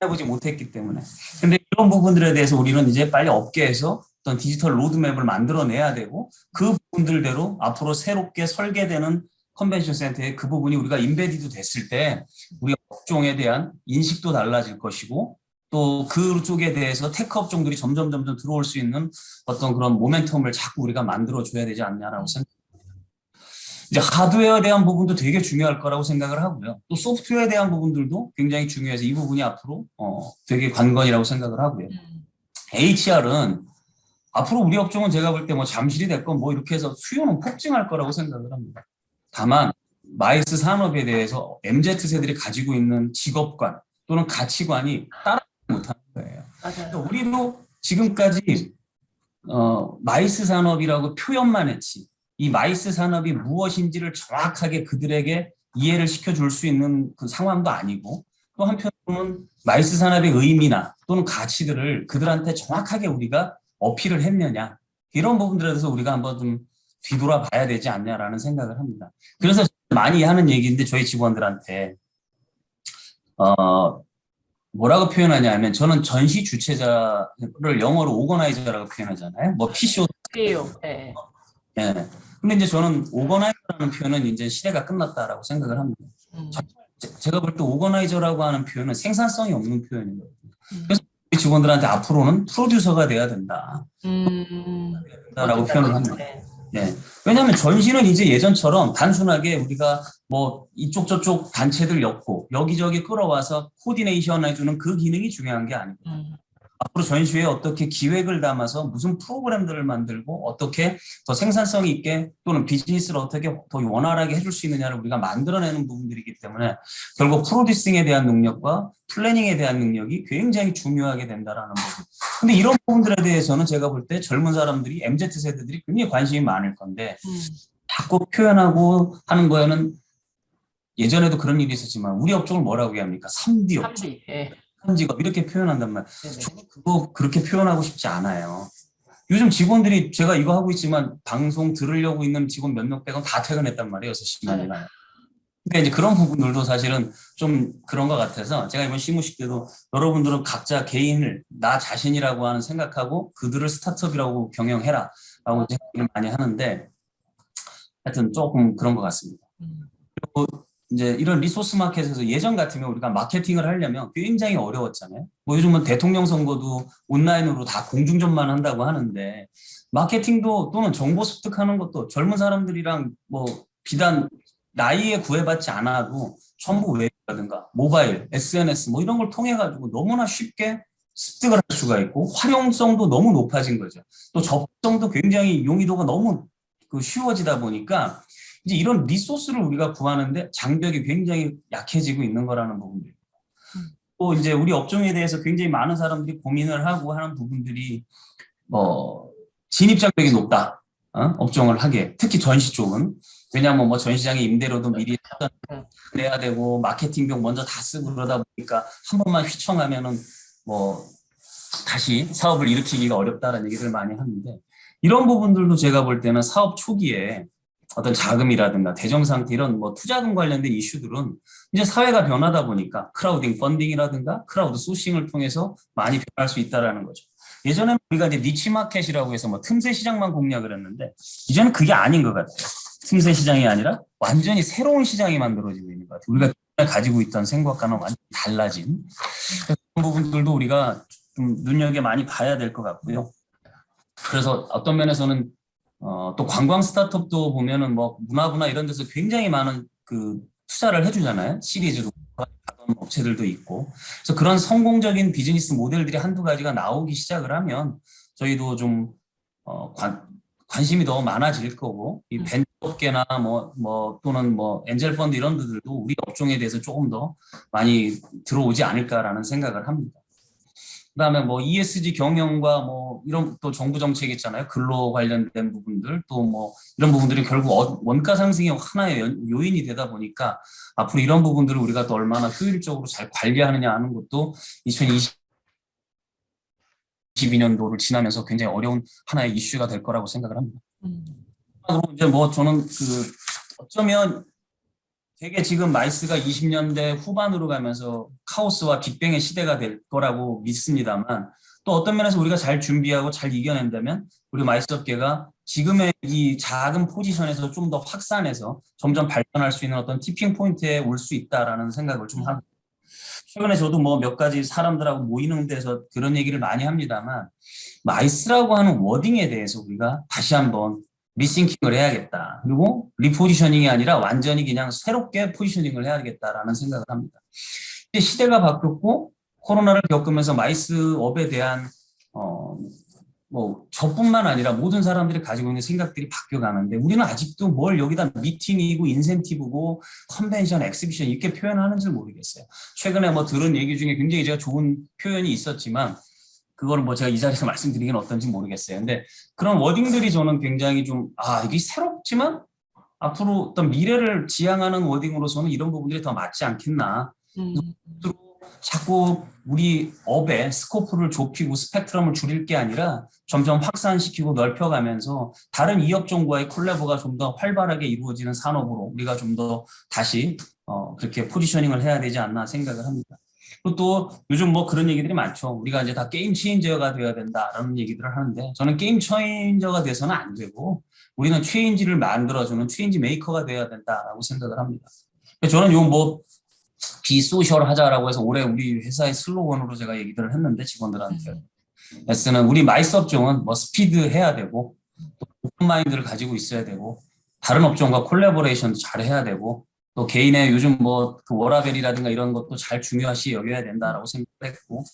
해보지 못했기 때문에. 근데 이런 부분들에 대해서 우리는 이제 빨리 업계에서 어떤 디지털 로드맵을 만들어내야 되고 그 부분들대로 앞으로 새롭게 설계되는 컨벤션 센터에 그 부분이 우리가 인베디드 됐을 때 우리 업종에 대한 인식도 달라질 것이고 또 그쪽에 대해서 테크 업종들이 점점 들어올 수 있는 어떤 그런 모멘텀을 자꾸 우리가 만들어줘야 되지 않냐라고 생각합니다. 이제 하드웨어에 대한 부분도 되게 중요할 거라고 생각을 하고요. 또 소프트웨어에 대한 부분들도 굉장히 중요해서 이 부분이 앞으로 되게 관건이라고 생각을 하고요. HR은 앞으로 우리 업종은 제가 볼 때 잠실이 됐건 이렇게 해서 수요는 폭증할 거라고 생각을 합니다. 다만 마이스 산업에 대해서 MZ세들이 가지고 있는 직업관 또는 가치관이 따라가지 못하는 거예요. 그러니까 우리도 지금까지 마이스 산업이라고 표현만 했지 이 마이스 산업이 무엇인지를 정확하게 그들에게 이해를 시켜줄 수 있는 그 상황도 아니고 또 한편으로는 마이스 산업의 의미나 또는 가치들을 그들한테 정확하게 우리가 어필을 했느냐 이런 부분들에 대해서 우리가 한번 좀 뒤돌아봐야 되지 않냐라는 생각을 합니다. 그래서 많이 하는 얘기인데 저희 직원들한테 뭐라고 표현하냐면 저는 전시 주최자를 영어로 오거나이저라고 표현하잖아요. 뭐 PCO. 네. 예. 근데 이제 저는 오거나이저라는 표현은 이제 시대가 끝났다라고 생각을 합니다. 제가 볼 때 오거나이저라고 하는 표현은 생산성이 없는 표현이거든요. 그래서 우리 직원들한테 앞으로는 프로듀서가 돼야 된다. 라고 표현을 합니다. 네. 왜냐하면 전시는 이제 예전처럼 단순하게 우리가 뭐 이쪽 저쪽 단체들 엮고 여기저기 끌어와서 코디네이션 해주는 그 기능이 중요한 게 아니고 앞으로 전시회에 어떻게 기획을 담아서 무슨 프로그램들을 만들고 어떻게 더 생산성 있게 또는 비즈니스를 어떻게 더 원활하게 해줄 수 있느냐를 우리가 만들어내는 부분들이기 때문에 결국 프로듀싱에 대한 능력과 플래닝에 대한 능력이 굉장히 중요하게 된다라는 부분. 근데 이런 부분들에 대해서는 제가 볼 때 젊은 사람들이 MZ세대들이 굉장히 관심이 많을 건데 자꾸 표현하고 하는 거에는 예전에도 그런 일이 있었지만 우리 업종을 뭐라고 합니까? 3D 업종. 3D. 예. 3D업 이렇게 표현한단 말이에요. 저는 그거 그렇게 표현하고 싶지 않아요. 요즘 직원들이 제가 이거 하고 있지만 방송 들으려고 있는 직원 몇 명 빼고 다 퇴근했단 말이에요. 6시간 지나요. 그러니까 이제 그런 부분들도 사실은 좀 그런 것 같아서 제가 이번 시무식 때도 여러분들은 각자 개인을 나 자신이라고 하는 생각하고 그들을 스타트업이라고 경영해라 라고 생각을 많이 하는데 하여튼 조금 그런 것 같습니다. 그리고 이제 이런 리소스 마켓에서 예전 같으면 우리가 마케팅을 하려면 굉장히 어려웠잖아요. 뭐 요즘은 대통령 선거도 온라인으로 다 공중전만 한다고 하는데 마케팅도 또는 정보 습득하는 것도 젊은 사람들이랑 뭐 비단 나이에 구애받지 않아도 전부 웹이라든가 모바일, SNS 뭐 이런 걸 통해 가지고 너무나 쉽게 습득을 할 수가 있고 활용성도 너무 높아진 거죠. 또 접근성도 굉장히 용이도가 너무 쉬워지다 보니까 이제 이런 리소스를 우리가 구하는데 장벽이 굉장히 약해지고 있는 거라는 부분들입니다. 또 이제 우리 업종에 대해서 굉장히 많은 사람들이 고민을 하고 하는 부분들이 진입 장벽이 높다. 업종을 하게. 특히 전시 쪽은. 왜냐하면 뭐 전시장의 임대료도 미리 내야 되고 마케팅 비용 먼저 다 쓰고 그러다 보니까 한 번만 휘청하면은 뭐 다시 사업을 일으키기가 어렵다는 얘기를 많이 하는데 이런 부분들도 제가 볼 때는 사업 초기에 어떤 자금이라든가 대정 상태 이런 뭐 투자금 관련된 이슈들은 이제 사회가 변하다 보니까 크라우딩 펀딩이라든가 크라우드 소싱을 통해서 많이 변할 수 있다라는 거죠. 예전에는 우리가 이제 니치 마켓이라고 해서 뭐 틈새 시장만 공략을 했는데 이제는 그게 아닌 것 같아요. 틈새 시장이 아니라 완전히 새로운 시장이 만들어지고 있는 것 같아요. 우리가 가지고 있던 생각과는 완전히 달라진 그런 부분들도 우리가 좀 눈여겨 많이 봐야 될 것 같고요. 그래서 어떤 면에서는 또 관광 스타트업도 보면은 뭐 문화부나 이런 데서 굉장히 많은 그 투자를 해주잖아요. 시리즈로 하던 업체들도 있고. 그래서 그런 성공적인 비즈니스 모델들이 한두 가지가 나오기 시작을 하면 저희도 좀 관심이 더 많아질 거고 이 벤처업계나 뭐 또는 뭐 엔젤 펀드 이런 데들도 우리 업종에 대해서 조금 더 많이 들어오지 않을까라는 생각을 합니다. 그다음에 뭐 ESG 경영과 뭐 이런 또 정부 정책 있잖아요. 근로 관련된 부분들 또 뭐 이런 부분들이 결국 원가 상승의 하나의 요인이 되다 보니까 앞으로 이런 부분들을 우리가 또 얼마나 효율적으로 잘 관리하느냐 하는 것도 2022년도를 지나면서 굉장히 어려운 하나의 이슈가 될 거라고 생각을 합니다. 그리고 이제 뭐 저는 어쩌면 되게 지금 마이스가 20년대 후반으로 가면서 카오스와 빅뱅의 시대가 될 거라고 믿습니다만 또 어떤 면에서 우리가 잘 준비하고 잘 이겨낸다면 우리 마이스 업계가 지금의 이 작은 포지션에서 좀 더 확산해서 점점 발전할 수 있는 어떤 티핑 포인트에 올 수 있다라는 생각을 좀 합니다. 최근에 저도 뭐 몇 가지 사람들하고 모이는 데서 그런 얘기를 많이 합니다만 마이스라고 하는 워딩에 대해서 우리가 다시 한번 리싱킹을 해야겠다. 그리고 리포지셔닝이 아니라 완전히 그냥 새롭게 포지셔닝을 해야겠다라는 생각을 합니다. 이제 시대가 바뀌었고 코로나를 겪으면서 마이스업에 대한 뭐 저뿐만 아니라 모든 사람들이 가지고 있는 생각들이 바뀌어가는데 우리는 아직도 뭘 여기다 미팅이고 인센티브고 컨벤션, 엑스비션 이렇게 표현하는지 모르겠어요. 최근에 뭐 들은 얘기 중에 굉장히 제가 좋은 표현이 있었지만 그거를 뭐 제가 이 자리에서 말씀드리긴 어떤지 모르겠어요. 근데 그런 워딩들이 저는 굉장히 좀, 이게 새롭지만 앞으로 어떤 미래를 지향하는 워딩으로서는 이런 부분들이 더 맞지 않겠나. 음, 자꾸 우리 업의 스코프를 좁히고 스펙트럼을 줄일 게 아니라 점점 확산시키고 넓혀가면서 다른 이업종과의 콜라보가 좀 더 활발하게 이루어지는 산업으로 우리가 좀 더 다시 그렇게 포지셔닝을 해야 되지 않나 생각을 합니다. 그리고 또 요즘 뭐 그런 얘기들이 많죠. 우리가 이제 다 게임 체인저가 되어야 된다라는 얘기들을 하는데 저는 게임 체인저가 돼서는 안 되고 우리는 체인지를 만들어주는 체인지 메이커가 되어야 된다라고 생각을 합니다. 저는 요뭐 비소셜 하자라고 해서 올해 우리 회사의 슬로건으로 제가 얘기들을 했는데 직원들한테 S는 우리 마이스 업종은 뭐 스피드 해야 되고 또 오픈 마인드를 가지고 있어야 되고 다른 업종과 콜라보레이션도 잘 해야 되고 또 개인의 요즘 뭐 그 워라밸이라든가 이런 것도 잘 중요시 여겨야 된다라고 생각했고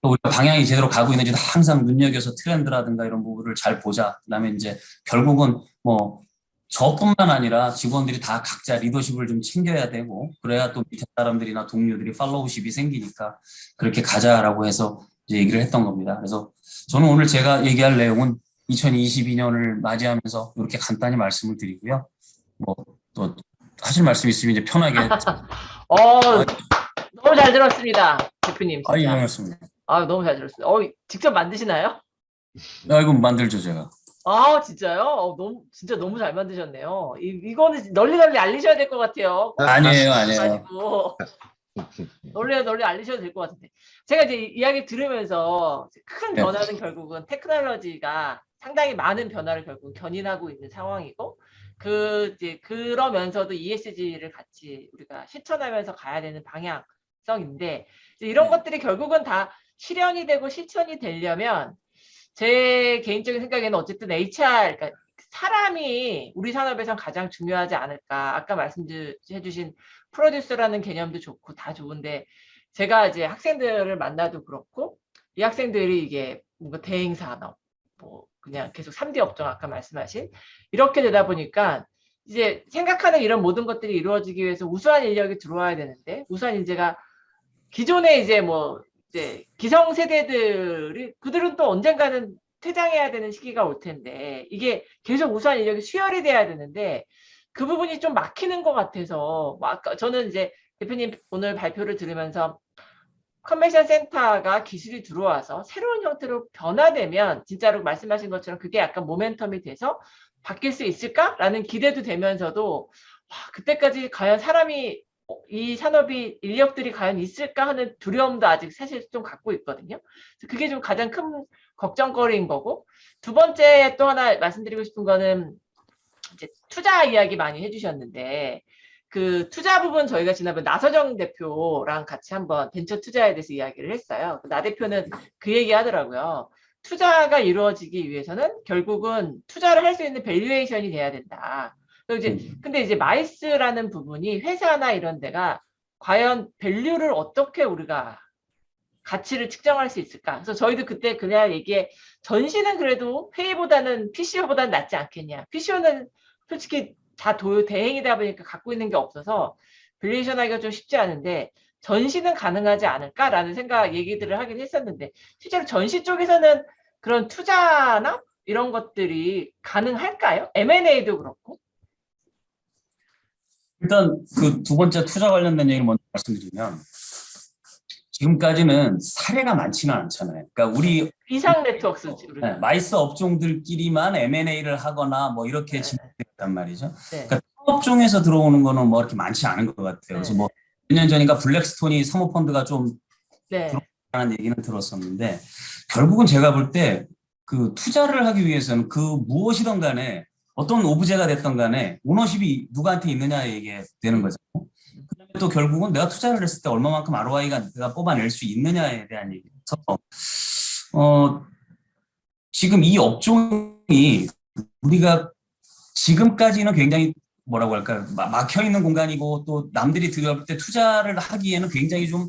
또 우리가 방향이 제대로 가고 있는지 항상 눈여겨서 트렌드라든가 이런 부분을 잘 보자. 그다음에 이제 결국은 뭐 저뿐만 아니라 직원들이 다 각자 리더십을 좀 챙겨야 되고 그래야 또 밑에 사람들이나 동료들이 팔로우십이 생기니까 그렇게 가자라고 해서 이제 얘기를 했던 겁니다. 그래서 저는 오늘 제가 얘기할 내용은 2022년을 맞이하면서 이렇게 간단히 말씀을 드리고요. 뭐 또 하실 말씀 있으면 이제 편하게. 너무 잘 들었습니다, 대표님. 진짜. 이거였습니다. 너무 잘 들었어요. 직접 만드시나요? 이거 만들죠 제가. 진짜요? 진짜 너무 잘 만드셨네요. 이거는 널리 알리셔야 될 것 같아요. 아니에요. 가지고 널리 알리셔도 될 것 같은데. 제가 이제 이야기 들으면서 큰 변화는 결국은 테크놀로지가 상당히 많은 변화를 결국 견인하고 있는 상황이고, 이제 그러면서도 ESG를 같이 우리가 실천하면서 가야 되는 방향성인데, 이제 이런 것들이 결국은 다 실현이 되고 실천이 되려면 제 개인적인 생각에는 어쨌든 HR, 그러니까 사람이 우리 산업에선 가장 중요하지 않을까. 아까 말씀해주신 프로듀서라는 개념도 좋고 다 좋은데, 제가 이제 학생들을 만나도 그렇고, 이 학생들이 이게 뭔가 대행 산업, 뭐 그냥 계속 3D 업종 아까 말씀하신 이렇게 되다 보니까 이제 생각하는 이런 모든 것들이 이루어지기 위해서 우수한 인력이 들어와야 되는데, 우수한 인재가 기존에 이제 기성세대들이 그들은 또 언젠가는 퇴장해야 되는 시기가 올 텐데 이게 계속 우수한 인력이 수혈이 돼야 되는데 그 부분이 좀 막히는 것 같아서 아까 저는 이제 대표님 오늘 발표를 들으면서 컨벤션 센터가 기술이 들어와서 새로운 형태로 변화되면 진짜로 말씀하신 것처럼 그게 약간 모멘텀이 돼서 바뀔 수 있을까라는 기대도 되면서도 그때까지 과연 사람이 이 산업이 인력들이 과연 있을까 하는 두려움도 아직 사실 좀 갖고 있거든요. 그래서 그게 좀 가장 큰 걱정거리인 거고, 두 번째 또 하나 말씀드리고 싶은 거는 이제 투자 이야기 많이 해주셨는데 그 투자 부분 저희가 지난번 나서정 대표랑 같이 한번 벤처 투자에 대해서 이야기를 했어요. 나 대표는 그 얘기 하더라고요. 투자가 이루어지기 위해서는 결국은 투자를 할 수 있는 밸류에이션이 돼야 된다. 근데 이제 마이스라는 부분이 회사나 이런 데가 과연 밸류를 어떻게 우리가 가치를 측정할 수 있을까? 그래서 저희도 그때 그냥 얘기해, 전시는 그래도 회의보다는 PCO보다는 낫지 않겠냐. PCO는 솔직히 다 대행이다 보니까 갖고 있는 게 없어서 밸류에이션 하기가 좀 쉽지 않은데 전시는 가능하지 않을까라는 얘기들을 하긴 했었는데 실제로 전시 쪽에서는 그런 투자나 이런 것들이 가능할까요? M&A도 그렇고. 일단 그 두 번째 투자 관련된 얘기를 먼저 말씀드리면 지금까지는 사례가 많지는 않잖아요. 그러니까 우리 이상 네트워크스 마이스 업종들끼리만 M&A를 하거나 뭐 이렇게 진행됐단 말이죠. 그러니까 업종에서 들어오는 거는 뭐 이렇게 많지 않은 것 같아요. 그래서 뭐 몇 년 전인가 블랙스톤이 사모펀드가 좀 들어오는 얘기는 들었었는데 결국은 제가 볼 때 그 투자를 하기 위해서는 그 무엇이든 간에 어떤 오브제가 됐던 간에 오너십이 누구한테 있느냐 얘기가 되는 거죠. 그다음에 또 결국은 내가 투자를 했을 때 얼마만큼 ROI가 내가 뽑아낼 수 있느냐에 대한 얘기에서 지금 이 업종이 우리가 지금까지는 굉장히 뭐라고 할까요? 막혀 있는 공간이고 또 남들이 들어올 때 투자를 하기에는 굉장히 좀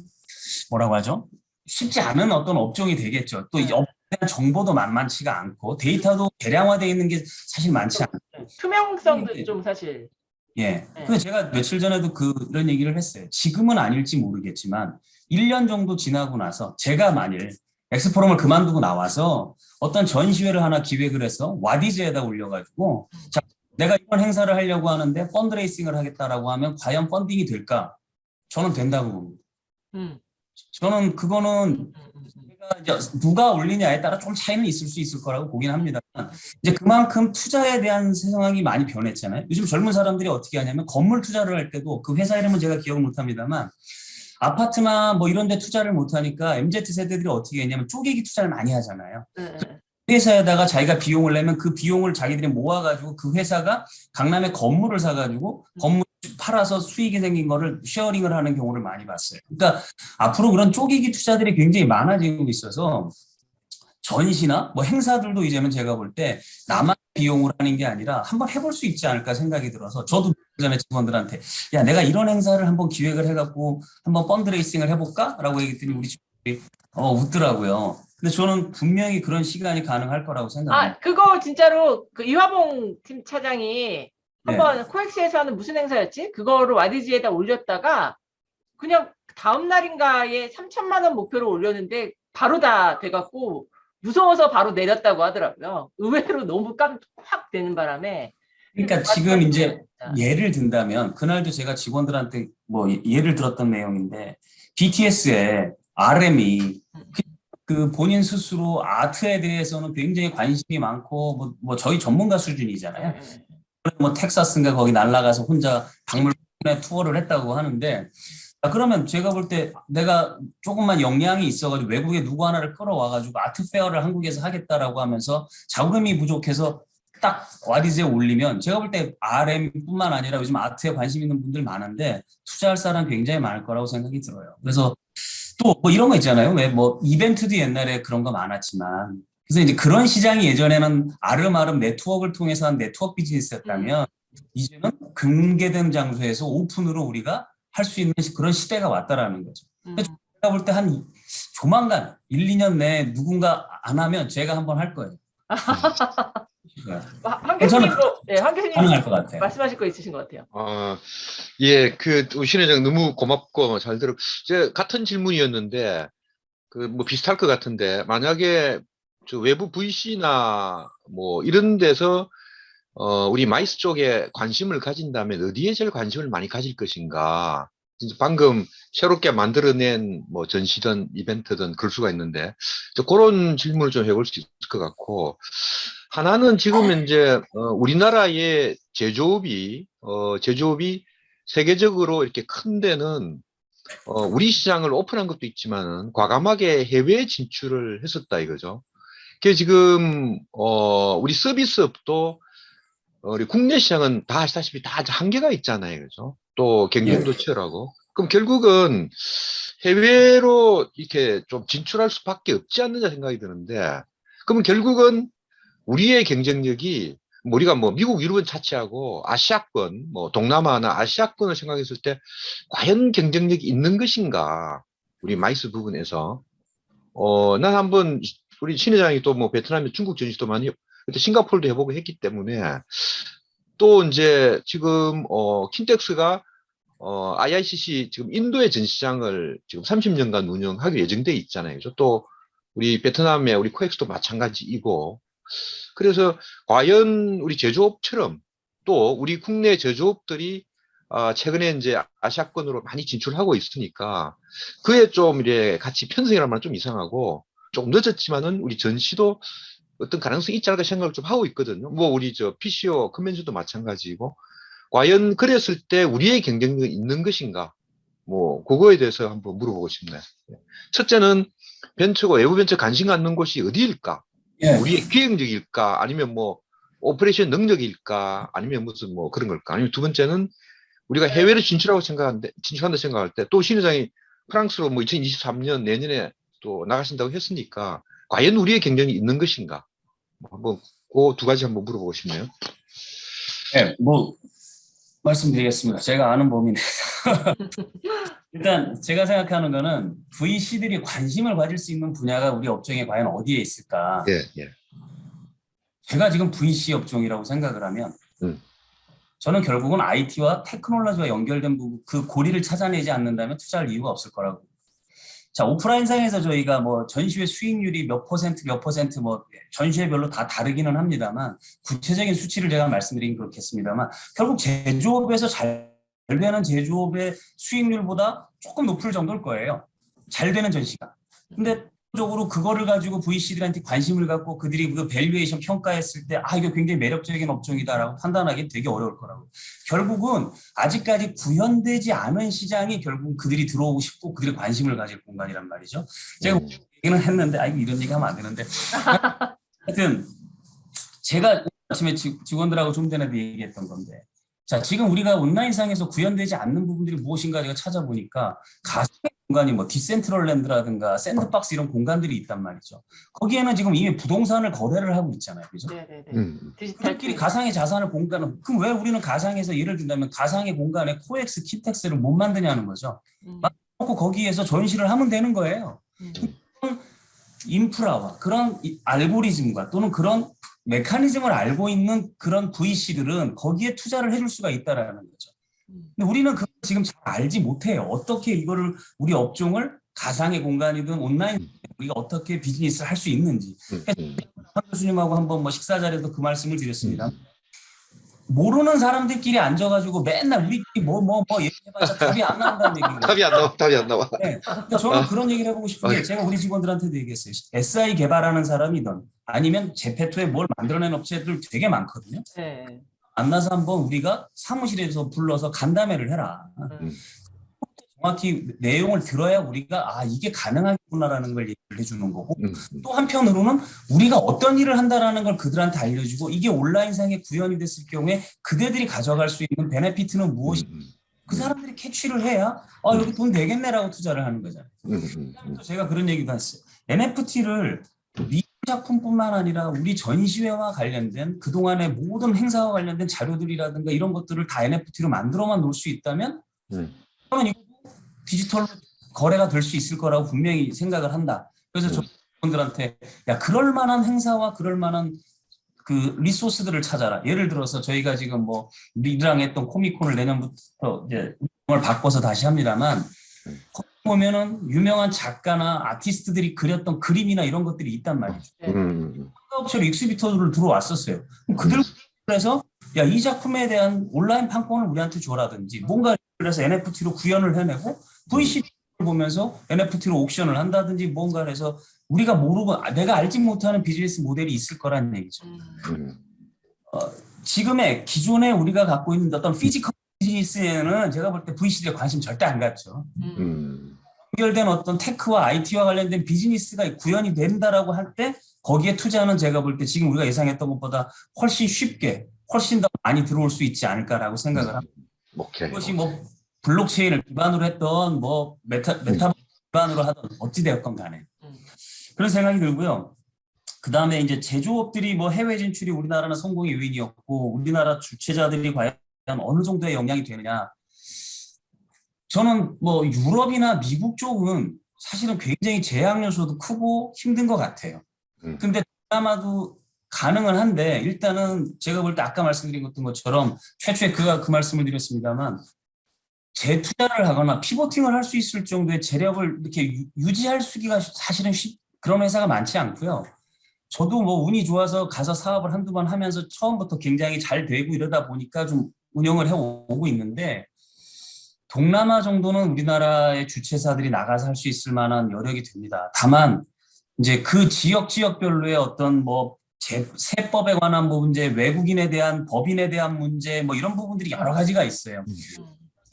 뭐라고 하죠? 쉽지 않은 어떤 업종이 되겠죠. 또 이 업종에 대한 정보도 만만치가 않고 데이터도 대량화되어 있는 게 사실 많지 않고 투명성도 좀 사실. 근데 제가 며칠 전에도 그런 얘기를 했어요. 지금은 아닐지 모르겠지만 1년 정도 지나고 나서 제가 만일 엑스포럼을 그만두고 나와서 어떤 전시회를 하나 기획을 해서 와디즈에다 올려가지고 자, 내가 이런 행사를 하려고 하는데 펀드레이싱을 하겠다라고 하면 과연 펀딩이 될까? 저는 된다고 봅니다. 음, 저는 그거는 음. 제가 이제 누가 올리냐에 따라 좀 차이는 있을 수 있을 거라고 보긴 합니다만 이제 그만큼 투자에 대한 세상이 많이 변했잖아요. 요즘 젊은 사람들이 어떻게 하냐면 건물 투자를 할 때도 그 회사 이름은 제가 기억을 못 합니다만 아파트나 뭐 이런 데 투자를 못 하니까 MZ 세대들이 어떻게 했냐면 쪼개기 투자를 많이 하잖아요. 네. 회사에다가 자기가 비용을 내면 그 비용을 자기들이 모아가지고 그 회사가 강남에 건물을 사가지고 건물 팔아서 수익이 생긴 거를 쉐어링을 하는 경우를 많이 봤어요. 그러니까 앞으로 그런 쪼개기 투자들이 굉장히 많아지고 있어서 전시나 뭐 행사들도 이제는 제가 볼 때 나만 비용을 하는 게 아니라 한번 해볼 수 있지 않을까 생각이 들어서 저도 전에 직원들한테 야 내가 이런 행사를 한번 기획을 해갖고 한번 펀드레이싱을 해볼까? 라고 얘기했더니 우리 직원들이 웃더라고요. 근데 저는 분명히 그런 시간이 가능할 거라고 생각합니다. 그거 진짜로 그 이화봉 팀 차장이 네. 한번 코엑스에서 하는 무슨 행사였지? 그거를 와디즈에다 올렸다가 그냥 다음 날인가에 3천만 원 목표로 올렸는데 바로 다 돼갖고 무서워서 바로 내렸다고 하더라고요. 의외로 너무 확 되는 바람에. 그러니까 지금 이제 예를 든다면 그날도 제가 직원들한테 뭐 예를 들었던 내용인데 BTS의 RM이 그 본인 스스로 아트에 대해서는 굉장히 관심이 많고 뭐 저희 전문가 수준이잖아요. 뭐 텍사스인가 거기 날아가서 혼자 박물관에 투어를 했다고 하는데 그러면 제가 볼 때 내가 조금만 역량이 있어가지고 외국에 누구 하나를 끌어와가지고 아트 페어를 한국에서 하겠다라고 하면서 자금이 부족해서 딱 와디즈에 올리면 제가 볼 때 RM뿐만 아니라 요즘 아트에 관심 있는 분들 많은데 투자할 사람 굉장히 많을 거라고 생각이 들어요. 그래서 또 뭐 이런 거 있잖아요. 왜 뭐 이벤트도 옛날에 그런 거 많았지만 그래서 이제 그런 시장이 예전에는 아름아름 네트워크를 통해서 한 네트워크 비즈니스였다면 이제는 공개된 장소에서 오픈으로 우리가 할 수 있는 그런 시대가 왔다라는 거죠. 제가 볼 때 한 조만간 1, 2년 내에 누군가 안 하면 제가 한번 할 거예요. 황 교수님도 황 교수님 가능할 것 같아요. 말씀하실 거 있으신 것 같아요. 예, 신 회장 너무 고맙고 잘 들어. 제가 같은 질문이었는데 그 뭐 비슷할 것 같은데 만약에 저 외부 VC나 뭐 이런 데서 우리 마이스 쪽에 관심을 가진다면 어디에 제일 관심을 많이 가질 것인가? 진짜 방금 새롭게 만들어낸 뭐 전시든 이벤트든 그럴 수가 있는데 그런 질문을 좀 해볼 수 있을 것 같고 하나는 지금 이제 우리나라의 제조업이 세계적으로 이렇게 큰 데는 우리 시장을 오픈한 것도 있지만 과감하게 해외 진출을 했었다 이거죠. 그게 지금 우리 서비스업도 우리 국내 시장은 다 아시다시피 다 한계가 있잖아요. 그죠? 또 경쟁도 치열하고. 그럼 결국은 해외로 이렇게 좀 진출할 수밖에 없지 않느냐 생각이 드는데, 그러면 결국은 우리의 경쟁력이 우리가 뭐 미국, 유럽은 차치하고 아시아권, 뭐 동남아나 아시아권을 생각했을 때 과연 경쟁력이 있는 것인가? 우리 마이스 부분에서. 난 한번 우리 신 회장이 또 뭐 베트남에 중국 전시도 많이 그때 싱가포르도 해보고 했기 때문에 또 이제 지금 킨텍스가 IICC 지금 인도의 전시장을 지금 30년간 운영하기로 예정돼 있잖아요. 그죠? 또 우리 베트남의 우리 코엑스도 마찬가지이고 그래서 과연 우리 제조업처럼 또 우리 국내 제조업들이 최근에 이제 아시아권으로 많이 진출하고 있으니까 그에 좀 이제 같이 편성이라는 말은 좀 이상하고 좀 늦었지만은 우리 전시도 어떤 가능성이 있지 않을까 생각을 좀 하고 있거든요. 뭐 우리 저 PCO 컨벤션도 마찬가지고 과연 그랬을 때 우리의 경쟁력이 있는 것인가? 뭐 그거에 대해서 한번 물어보고 싶네요. 첫째는 벤처고 외부 벤처 관심 갖는 곳이 어디일까? 예. 우리의 기획력일까? 아니면 뭐 오퍼레이션 능력일까? 아니면 무슨 뭐 그런 걸까? 아니면 두 번째는 우리가 해외로 진출한다 생각할 때 또 신 회장이 프랑스로 뭐 2023년 내년에 또 나가신다고 했으니까 과연 우리의 경쟁이 있는 것인가? 한번 그 두 가지 한번 물어보고 싶네요. 네, 뭐 말씀드리겠습니다. 제가 아는 범위 내에서 일단 제가 생각하는 거는 VC들이 관심을 가질 수 있는 분야가 우리 업종에 과연 어디에 있을까? 예, 예. 제가 지금 VC 업종이라고 생각을 하면 저는 결국은 IT와 테크놀로지와 연결된 부분 그 고리를 찾아내지 않는다면 투자할 이유가 없을 거라고. 자, 오프라인상에서 저희가 뭐 전시회 수익률이 몇 퍼센트 뭐 전시회별로 다 다르기는 합니다만 구체적인 수치를 제가 말씀드리긴 그렇겠습니다만 결국 제조업에서 잘 되는 제조업의 수익률보다 조금 높을 정도일 거예요. 잘 되는 전시가. 근데 적으로 그거를 가지고 VC들한테 관심을 갖고 그들이 그 밸류에이션 평가했을 때 이거 굉장히 매력적인 업종이다라고 판단하기 되게 어려울 거라고. 결국은 아직까지 구현되지 않은 시장이 결국 그들이 들어오고 싶고 그들이 관심을 가질 공간이란 말이죠. 제가 얘기는 했는데 이런 얘기 하면 안 되는데 하여튼 제가 아침에 직원들하고 좀 전에도 얘기했던 건데 자, 지금 우리가 온라인상에서 구현되지 않는 부분들이 무엇인가 제가 찾아보니까 가상의 공간이 뭐 디센트럴랜드라든가 샌드박스 이런 공간들이 있단 말이죠. 거기에는 지금 이미 부동산을 거래를 하고 있잖아요. 그죠? 네네네. 그들끼리 가상의 자산을 공간을 그럼 왜 우리는 가상에서 예를 든다면 가상의 공간에 코엑스, 킨텍스를 못 만드냐는 거죠. 만들고 거기에서 전시를 하면 되는 거예요. 인프라와 그런 알고리즘과 또는 그런 메커니즘을 알고 있는 그런 VC들은 거기에 투자를 해줄 수가 있다라는 거죠. 근데 우리는 그걸 지금 잘 알지 못해요. 어떻게 이거를 우리 업종을 가상의 공간이든 온라인 우리가 어떻게 비즈니스를 할 수 있는지. 한 교수님하고 한번 뭐 식사 자리에도 그 말씀을 드렸습니다. 모르는 사람들끼리 앉아가지고 맨날 우리끼리 뭐 얘기해봐서 답이 안 나온다는 얘기예요. 답이 안 나와. 네. 그러니까 저는 그런 얘기를 해보고 싶은 게 제가 우리 직원들한테도 얘기했어요. SI 개발하는 사람이든 아니면 제페토에 뭘 만들어낸 업체들 되게 많거든요. 네. 만나서 한번 우리가 사무실에서 불러서 간담회를 해라. 정확히 내용을 들어야 우리가 이게 가능하구나라는 걸 얘기를 해주는 거고 또 한편으로는 우리가 어떤 일을 한다라는 걸 그들한테 알려주고 이게 온라인상에 구현이 됐을 경우에 그들이 가져갈 수 있는 베네피트는 무엇인지 그 사람들이 캐치를 해야 여기 돈 되겠네라고 투자를 하는 거잖아요. 제가 그런 얘기도 했어요. NFT를 미술 작품뿐만 아니라 우리 전시회와 관련된 그동안의 모든 행사와 관련된 자료들이라든가 이런 것들을 다 NFT로 만들어만 놓을 수 있다면 저는 이거 디지털로 거래가 될 수 있을 거라고 분명히 생각을 한다. 그래서 저분들한테 그럴 만한 행사와 그럴 만한 그 리소스들을 찾아라. 예를 들어서 저희가 지금 뭐 리드랑 했던 코미콘을 내년부터 이제 을 바꿔서 다시 합니다만 거기 보면은 유명한 작가나 아티스트들이 그렸던 그림이나 이런 것들이 있단 말이죠. 업체로 익스비터를 들어왔었어요. 그래서 이 작품에 대한 온라인 판권을 우리한테 줘라든지 뭔가 그래서 NFT로 구현을 해내고 VC를 보면서 NFT로 옥션을 한다든지 뭔가 해서 우리가 모르고 내가 알지 못하는 비즈니스 모델이 있을 거라는 얘기죠. 지금의 기존에 우리가 갖고 있는 어떤 피지컬 비즈니스에는 제가 볼 때 VC들의 관심 절대 안 갖죠. 연결된 어떤 테크와 IT와 관련된 비즈니스가 구현이 된다라고 할 때 거기에 투자는 제가 볼 때 지금 우리가 예상했던 것보다 훨씬 쉽게 훨씬 더 많이 들어올 수 있지 않을까라고 생각을 합니다. 그것이 뭐 블록체인을 기반으로 했던 뭐 메타 기반으로 하던 어찌되었건 간에 그런 생각이 들고요. 그 다음에 이제 제조업들이 뭐 해외 진출이 우리나라는 성공의 요인이었고 우리나라 주체자들이 과연 어느 정도의 영향이 되느냐. 저는 뭐 유럽이나 미국 쪽은 사실은 굉장히 제약 요소도 크고 힘든 것 같아요. 근데 아마도 가능은 한데 일단은 제가 볼 때 아까 말씀드린 것처럼 최초에 그 말씀을 드렸습니다만 재투자를 하거나 피보팅을 할 수 있을 정도의 재력을 이렇게 유지할 수기가 사실은 그런 회사가 많지 않고요. 저도 뭐 운이 좋아서 가서 사업을 한두 번 하면서 처음부터 굉장히 잘 되고 이러다 보니까 좀 운영을 해오고 있는데 동남아 정도는 우리나라의 주체사들이 나가서 할 수 있을 만한 여력이 됩니다. 다만 이제 그 지역별로의 어떤 뭐 세법에 관한 문제, 외국인에 대한 법인에 대한 문제 뭐 이런 부분들이 여러 가지가 있어요.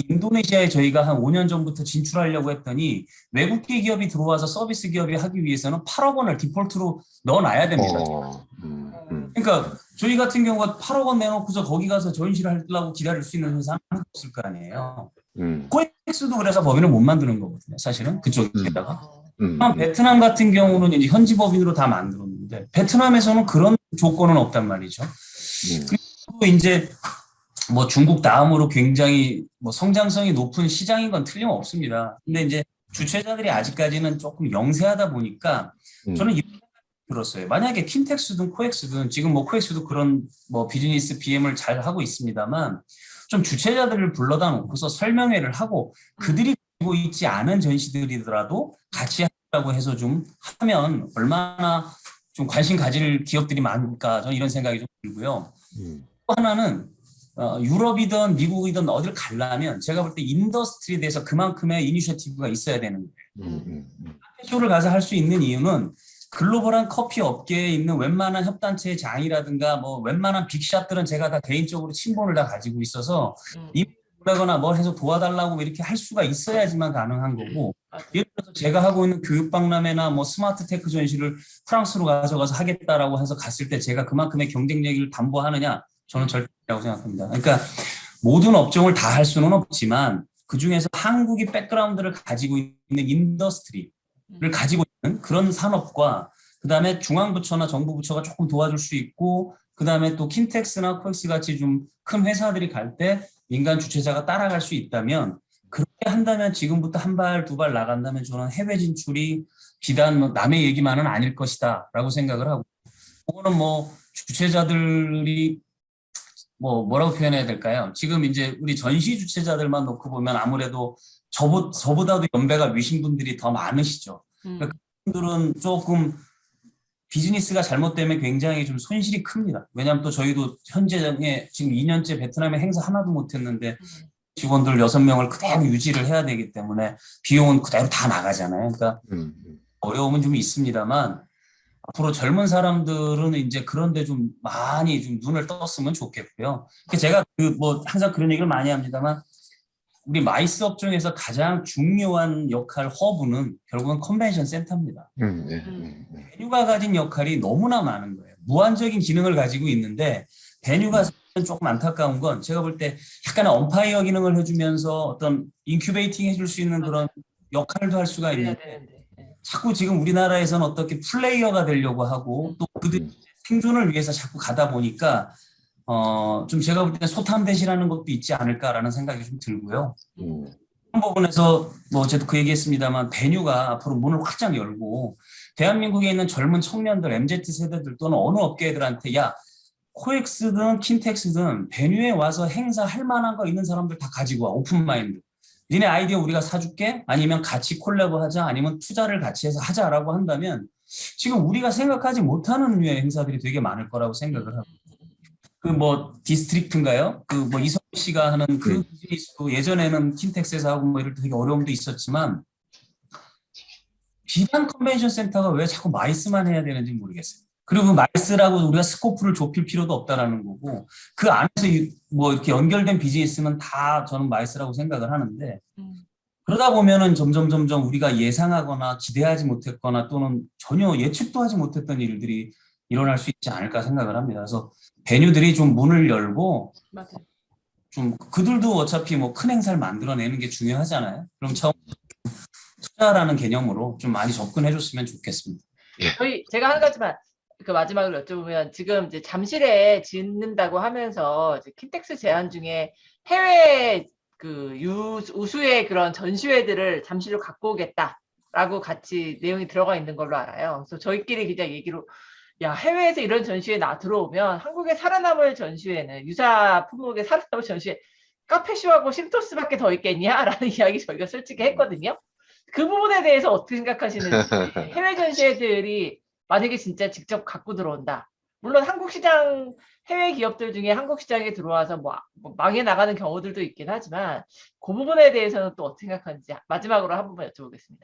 인도네시아에 저희가 한 5년 전부터 진출하려고 했더니 외국계 기업이 들어와서 서비스 기업이 하기 위해서는 8억 원을 디폴트로 넣어놔야 됩니다. 그러니까 저희 같은 경우가 8억 원 내놓고서 거기 가서 전시를 하려고 기다릴 수 있는 회사는 없을 거 아니에요. 코엑스도 그래서 법인을 못 만드는 거거든요. 사실은 그쪽에다가. 베트남 같은 경우는 이제 현지 법인으로 다 만들었는데 베트남에서는 그런 조건은 없단 말이죠. 그리고 이제 뭐 중국 다음으로 굉장히 뭐 성장성이 높은 시장인 건 틀림없습니다. 근데 이제 주체자들이 아직까지는 조금 영세하다 보니까 저는 이런 생각이 들었어요. 만약에 킨텍스든 코엑스든 지금 뭐 코엑스도 그런 뭐 비즈니스 BM을 잘 하고 있습니다만 좀 주체자들을 불러다 놓고서 설명회를 하고 그들이 가지고 있지 않은 전시들이더라도 같이 하라고 해서 좀 하면 얼마나 좀 관심 가질 기업들이 많을까, 저는 이런 생각이 좀 들고요. 또 하나는 유럽이든 미국이든 어디를 가려면 제가 볼 때 인더스트리에 대해서 그만큼의 이니셔티브가 있어야 되는 거예요. 쇼를 가서 할 수 있는 이유는 글로벌한 커피 업계에 있는 웬만한 협단체의 장이라든가 뭐 웬만한 빅샷들은 제가 다 개인적으로 친분을 다 가지고 있어서 보내거나 뭘 해서 도와달라고 이렇게 할 수가 있어야지만 가능한 거고, 예를 들어서 제가 하고 있는 교육박람회나 뭐 스마트 테크 전시를 프랑스로 가져가서 하겠다라고 해서 갔을 때 제가 그만큼의 경쟁력을 담보하느냐, 저는 절대라고 생각합니다. 그러니까 모든 업종을 다 할 수는 없지만 그중에서 한국이 백그라운드를 가지고 있는 인더스트리를 가지고 있는 그런 산업과 그다음에 중앙부처나 정부부처가 조금 도와줄 수 있고, 그다음에 또 킨텍스나 코엑스 같이 좀 큰 회사들이 갈 때 민간 주최자가 따라갈 수 있다면, 그렇게 한다면 지금부터 한 발, 두 발 나간다면 저는 해외 진출이 비단 뭐 남의 얘기만은 아닐 것이다 라고 생각을 하고, 그거는 뭐 주최자들이 뭐라고 표현해야 될까요? 지금 이제 우리 전시 주최자들만 놓고 보면 아무래도 저보다도 연배가 위신 분들이 더 많으시죠. 그러니까 그분들은 조금 비즈니스가 잘못되면 굉장히 좀 손실이 큽니다. 왜냐하면 또 저희도 현재 지금 2년째 베트남에 행사 하나도 못했는데 직원들 6명을 그대로 유지를 해야 되기 때문에 비용은 그대로 다 나가잖아요. 그러니까 어려움은 좀 있습니다만 앞으로 젊은 사람들은 이제 그런데 좀 많이 좀 눈을 떴으면 좋겠고요. 제가 항상 그런 얘기를 많이 합니다만, 우리 마이스 업종에서 가장 중요한 역할 허브는 결국은 컨벤션 센터입니다. 베뉴가 가진 역할이 너무나 많은 거예요. 무한적인 기능을 가지고 있는데 베뉴가 조금 안타까운 건, 제가 볼 때 약간의 엄파이어 기능을 해주면서 어떤 인큐베이팅 해줄 수 있는 그런 역할도 할 수가 있는데, 자꾸 지금 우리나라에서는 어떻게 플레이어가 되려고 하고 또 그들 생존을 위해서 자꾸 가다 보니까 좀 제가 볼 때 소탐대시라는 것도 있지 않을까라는 생각이 좀 들고요. 그런 부분에서 뭐 저도 그 얘기했습니다만, 베뉴가 앞으로 문을 확장 열고 대한민국에 있는 젊은 청년들, MZ 세대들 또는 어느 업계들한테 야, 코엑스든 킨텍스든 베뉴에 와서 행사할 만한 거 있는 사람들 다 가지고 와, 오픈 마인드. 니네 아이디어 우리가 사줄게, 아니면 같이 콜라보하자, 아니면 투자를 같이 해서 하자라고 한다면 지금 우리가 생각하지 못하는 류의 행사들이 되게 많을 거라고 생각을 하고, 그 뭐 디스트릭트인가요? 그 뭐 이성희 씨가 하는 그 비즈니스도 예전에는 킨텍스에서 하고 뭐 이럴 때 되게 어려움도 있었지만, 비단 컨벤션 센터가 왜 자꾸 마이스만 해야 되는지 모르겠어요. 그리고 마이스라고 우리가 스코프를 좁힐 필요도 없다라는 거고, 그 안에서 뭐 이렇게 연결된 비즈니스는 다 저는 마이스라고 생각을 하는데, 그러다 보면은 점점 우리가 예상하거나 기대하지 못했거나 또는 전혀 예측도 하지 못했던 일들이 일어날 수 있지 않을까 생각을 합니다. 그래서 베뉴들이 좀 문을 열고, 좀 그들도 어차피 뭐 큰 행사를 만들어내는 게 중요하잖아요. 그럼 처음 투자라는 개념으로 좀 많이 접근해줬으면 좋겠습니다. 제가 한 가지만 그 마지막으로 여쭤보면, 지금 이제 잠실에 짓는다고 하면서 이제 킨텍스 제안 중에 해외 그 우수의 그런 전시회들을 잠실로 갖고 오겠다라고 같이 내용이 들어가 있는 걸로 알아요. 그래서 저희끼리 그냥 얘기로, 야, 해외에서 이런 전시회 들어오면 한국에 살아남을 전시회는, 유사 품목에 살아남을 전시회 카페쇼하고 쉼토스밖에 더 있겠냐라는 이야기 저희가 솔직히 했거든요. 그 부분에 대해서 어떻게 생각하시는지, 해외 전시회들이 만약에 진짜 직접 갖고 들어온다. 물론 한국 시장, 해외 기업들 중에 한국 시장에 들어와서 뭐 망해 나가는 경우들도 있긴 하지만, 그 부분에 대해서는 또 어떻게 생각하는지 마지막으로 한 번만 여쭤보겠습니다.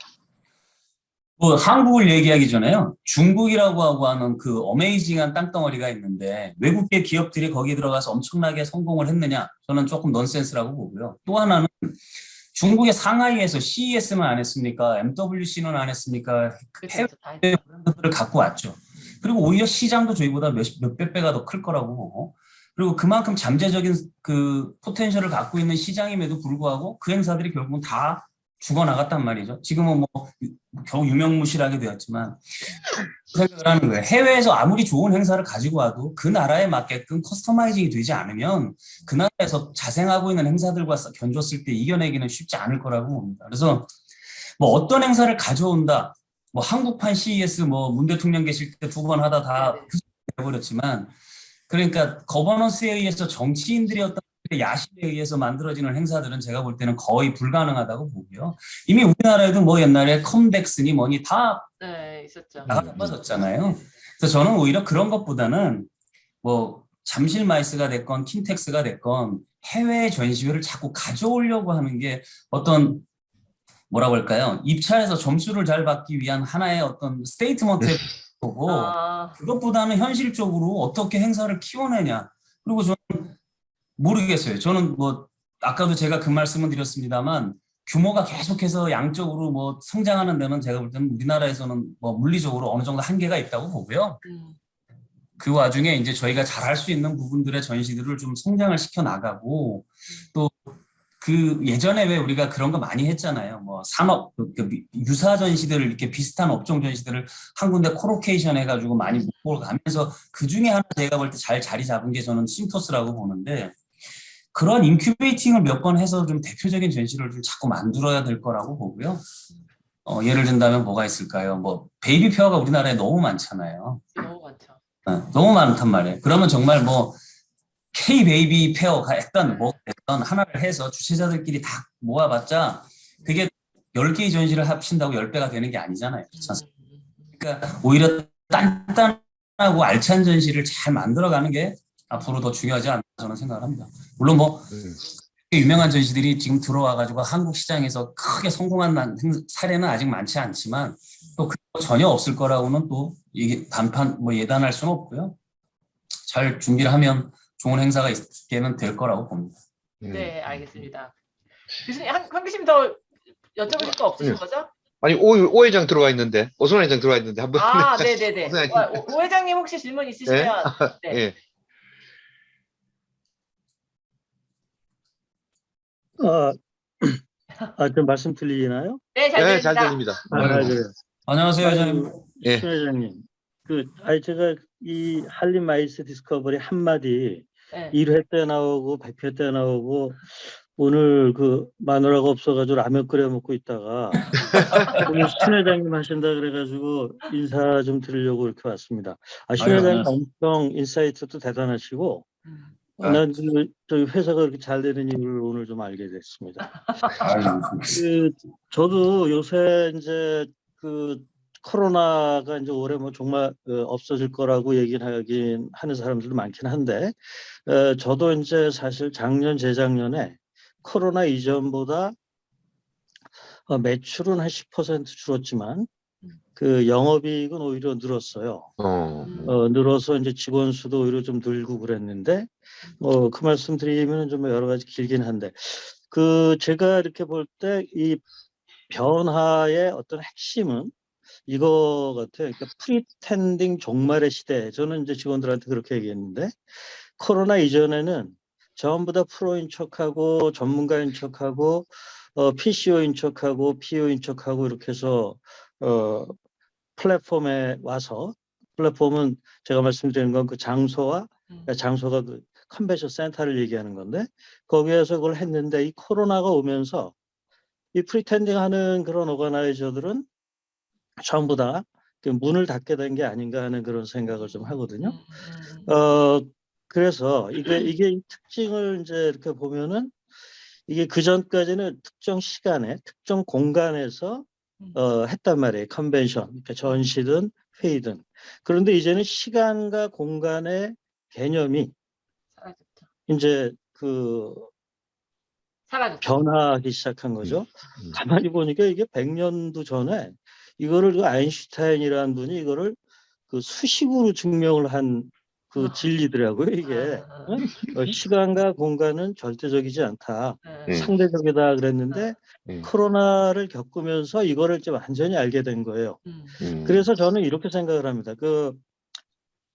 뭐 한국을 얘기하기 전에요, 중국이라고 하고 하는 그 어메이징한 땅덩어리가 있는데 외국계 기업들이 거기 들어가서 엄청나게 성공을 했느냐, 저는 조금 넌센스라고 보고요. 또 하나는 중국의 상하이에서 CES만 안 했습니까? MWC는 안 했습니까? 해외 브랜드들을 갖고 왔죠. 그리고 오히려 시장도 저희보다 몇백 배가 더 클 거라고 보고, 그리고 그만큼 잠재적인 그 포텐셜을 갖고 있는 시장임에도 불구하고 그 행사들이 결국은 다 죽어나갔단 말이죠. 지금은 뭐 겨우 유명무실하게 되었지만, 생각을 하는 거예요. 해외에서 아무리 좋은 행사를 가지고 와도 그 나라에 맞게끔 커스터마이징이 되지 않으면 그 나라에서 자생하고 있는 행사들과 견줬을 때 이겨내기는 쉽지 않을 거라고 봅니다. 그래서 뭐 어떤 행사를 가져온다, 뭐 한국판 CES 뭐 문 대통령 계실 때 2번 하다 다 해버렸지만, 그러니까 거버넌스에 의해서 정치인들이 어떤 야심에 의해서 만들어지는 행사들은 제가 볼 때는 거의 불가능하다고 보고요. 이미 우리나라에도 뭐 옛날에 컴백스니 뭐니 다 네, 있었죠. 나가졌잖아요. 그래서 저는 오히려 그런 것보다는 뭐 잠실마이스가 됐건 킨텍스가 됐건 해외 전시회를 자꾸 가져오려고 하는 게 어떤 뭐라고 할까요? 입찰에서 점수를 잘 받기 위한 하나의 어떤 스테이트먼트의 거고 아, 그것보다는 현실적으로 어떻게 행사를 키워내냐. 그리고 저는 모르겠어요. 저는 뭐 아까도 제가 그 말씀을 드렸습니다만 규모가 계속해서 양적으로 뭐 성장하는 데는 제가 볼 때는 우리나라에서는 뭐 물리적으로 어느 정도 한계가 있다고 보고요. 그 와중에 이제 저희가 잘할 수 있는 부분들의 전시들을 좀 성장을 시켜 나가고 또 그 예전에 왜 우리가 그런 거 많이 했잖아요. 뭐 산업 유사 전시들을 이렇게 비슷한 업종 전시들을 한 군데 코로케이션 해가지고 많이 목록을 가면서 그 중에 하나 제가 볼 때 잘 자리 잡은 게 저는 심토스라고 보는데 그런 인큐베이팅을 몇 번 해서 좀 대표적인 전시를 좀 자꾸 만들어야 될 거라고 보고요. 예를 든다면 뭐가 있을까요? 뭐 베이비 페어가 우리나라에 너무 많잖아요. 너무 많죠. 너무 많단 말이에요. 그러면 정말 뭐 K-베이비 페어가 했던 뭐 했던 하나를 해서 주최자들끼리 다 모아봤자 그게 10개의 전시를 합친다고 10배가 되는 게 아니잖아요. 그렇지 않습니까? 그러니까 오히려 단단하고 알찬 전시를 잘 만들어가는 게 앞으로 더 중요하지 않나 저는 생각을 합니다. 물론 뭐 유명한 전시들이 지금 들어와가지고 한국 시장에서 크게 성공한 사례는 아직 많지 않지만 또 그거 전혀 없을 거라고는 또 이게 단판 뭐 예단할 수는 없고요. 잘 준비를 하면 좋은 행사가 있게는 될 거라고 봅니다. 네, 알겠습니다. 교수님, 한 교수님 더 여쭤보실 거 없으신 거죠? 아니, 오 회장 들어와 있는데, 오선환 회장 들어와 있는데, 한번. 아, 네네네. 오선환 오 회장님 혹시 질문 있으시면. 네. 예. 좀 말씀 들리나요? 네, 잘 네, 잘 들립니다. 들립니다. 그래요. 안녕하세요, 회장님. 예. 신 회장님. 제가 이 한림 마이스 디스커버리 한마디 네. 1회 때 나오고 100회 때 나오고 오늘 마누라가 없어가지고 라면 끓여 먹고 있다가 오늘 신 회장님 하신다 그래가지고 인사 좀 드리려고 이렇게 왔습니다. 신 아유, 회장님 안녕하세요. 엄청 인사이트도 대단하시고 난 저희 회사가 그렇게 잘 되는 이유를 오늘 좀 알게 됐습니다. 저도 요새 이제 코로나가 이제 올해 뭐 정말 없어질 거라고 얘기는 하는 사람들도 많긴 한데, 저도 이제 사실 작년, 재작년에 코로나 이전보다 매출은 한 10% 줄었지만 영업이익은 오히려 늘었어요. 늘어서 이제 직원 수도 오히려 좀 늘고 그랬는데, 그 말씀 드리면 좀 여러 가지 길긴 한데, 제가 이렇게 볼 때 이 변화의 어떤 핵심은 이거 같아요. 그러니까 프리텐딩 종말의 시대. 저는 이제 직원들한테 그렇게 얘기했는데, 코로나 이전에는 전부 다 프로인 척하고 전문가인 척하고 PCO인 척하고 PO인 척하고 이렇게 해서 플랫폼에 와서, 플랫폼은 제가 말씀드리는 건 장소와 장소가 컨벤션 센터를 얘기하는 건데, 거기에서 그걸 했는데 이 코로나가 오면서 이 프리텐딩 하는 그런 오거나이저들은 전부 다 문을 닫게 된 게 아닌가 하는 그런 생각을 좀 하거든요. 그래서 이게 이 특징을 이제 이렇게 보면은 이게 그 전까지는 특정 시간에 특정 공간에서 했단 말이에요. 컨벤션, 그러니까 전시든 회의든. 그런데 이제는 시간과 공간의 개념이 사라졌죠. 이제 사라졌죠. 변화하기 시작한 거죠. 가만히 보니까 이게 100년도 전에 이거를 아인슈타인이라는 분이 이거를 수식으로 증명을 한 진리더라고요. 이게 시간과 공간은 절대적이지 않다, 상대적이다 그랬는데 코로나를 겪으면서 이거를 이제 완전히 알게 된 거예요. 그래서 저는 이렇게 생각을 합니다.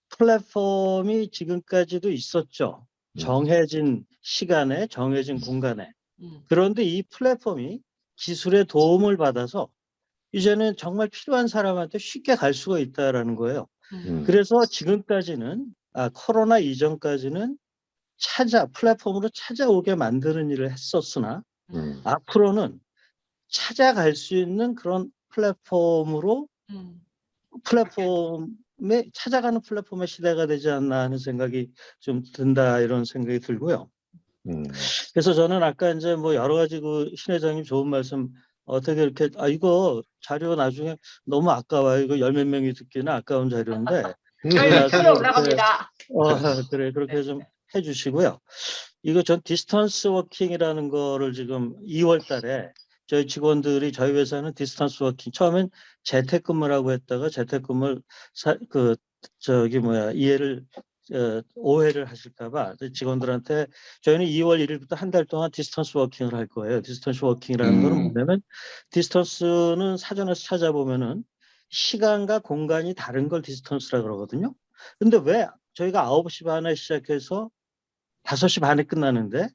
플랫폼이 지금까지도 있었죠. 정해진 시간에 정해진 공간에. 그런데 이 플랫폼이 기술의 도움을 받아서 이제는 정말 필요한 사람한테 쉽게 갈 수가 있다라는 거예요. 그래서 지금까지는 코로나 이전까지는 플랫폼으로 찾아오게 만드는 일을 했었으나 앞으로는 찾아갈 수 있는 그런 찾아가는 플랫폼의 시대가 되지 않나 하는 생각이 좀 든다, 이런 생각이 들고요. 그래서 저는 아까 이제 뭐 여러 가지 신 회장님 좋은 말씀 어떻게 이렇게 이거 자료 나중에 너무 아까워요. 이거 열 몇 명이 듣기는 아까운 자료인데 저희 유튜브에 올라갑니다. 그래 그렇게 좀 해주시고요. 이거 전 디스턴스 워킹이라는 거를 지금 2월 달에 저희 직원들이 저희 회사는 디스턴스 워킹 처음엔 재택근무라고 했다가 재택근무를 이해를 오해를 하실까봐 직원들한테 저희는 2월 1일부터 한 달 동안 디스턴스 워킹을 할 거예요. 디스턴스 워킹이라는 거는 뭐냐면 디스턴스는 사전에서 찾아보면은 시간과 공간이 다른 걸 디스턴스라 그러거든요. 근데 왜 저희가 9시 반에 시작해서 5시 반에 끝나는데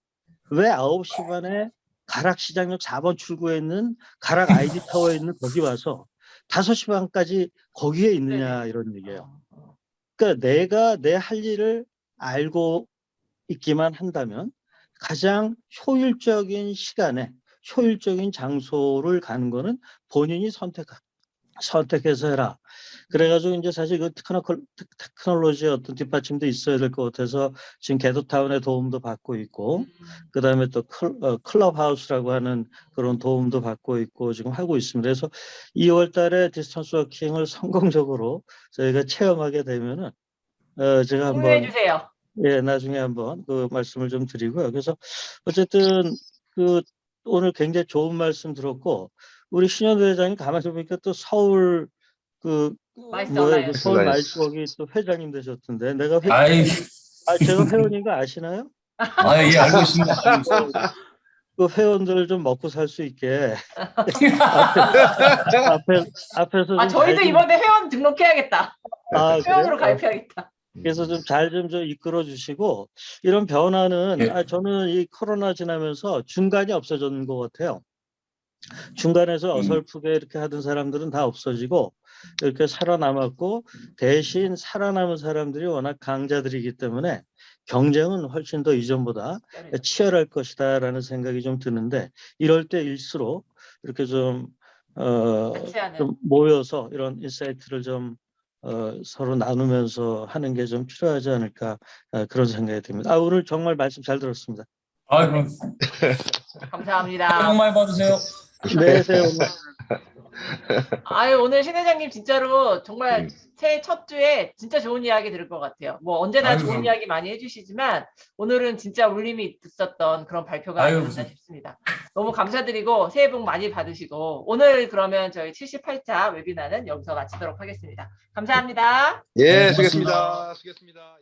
왜 9시 반에 가락시장역 4번 출구에 있는 가락 아이디 타워에 있는 거기 와서 5시 반까지 거기에 있느냐 이런 얘기예요. 그러니까 내가 내 할 일을 알고 있기만 한다면 가장 효율적인 시간에 효율적인 장소를 가는 거는 본인이 선택해서 해라. 그래가지고 이제 사실 그 테크놀로지의 어떤 뒷받침도 있어야 될 것 같아서 지금 게도타운의 도움도 받고 있고, 그 다음에 또 클럽하우스라고 하는 그런 도움도 받고 있고 지금 하고 있습니다. 그래서 2월 달에 디스턴스 워킹을 성공적으로 저희가 체험하게 되면은 제가 공유해 한번 주세요. 나중에 한번 그 말씀을 좀 드리고요. 그래서 어쨌든 오늘 굉장히 좋은 말씀 들었고 우리 신현도 회장님 가만히 보니까 또 서울 마이스 얼라이언스. 서울 마이스 거기 또 회장님 되셨던데 내가 제가 회원인 거 아시나요? 예, 알고 있습니다. 그 회원들 좀 먹고 살 수 있게 앞에서 좀 저희도 이번에 회원 등록해야겠다. 회원으로 가입해야겠다. 그래서 좀 잘 좀 이끌어 주시고 이런 변화는 저는 이 코로나 지나면서 중간이 없어졌는 것 같아요. 중간에서 어설프게 이렇게 하던 사람들은 다 없어지고 이렇게 살아남았고 대신 살아남은 사람들이 워낙 강자들이기 때문에 경쟁은 훨씬 더 이전보다 치열할 것이다라는 생각이 좀 드는데 이럴 때일수록 이렇게 좀 모여서 이런 인사이트를 좀 서로 나누면서 하는 게 좀 필요하지 않을까 그런 생각이 듭니다. 오늘 정말 말씀 잘 들었습니다. 그럼 감사합니다. 새해 복 많이 받으세요. 네, 새해 복 많이. 오늘 신 회장님 진짜로 정말 새해 첫 주에 진짜 좋은 이야기 들을 것 같아요. 뭐 언제나 좋은 이야기 많이 해주시지만 오늘은 진짜 울림이 있었던 그런 발표가 아니었나 싶습니다. 너무 감사드리고 새해 복 많이 받으시고 오늘 그러면 저희 78차 웨비나는 여기서 마치도록 하겠습니다. 감사합니다. 예, 수고했습니다. 수고했습니다.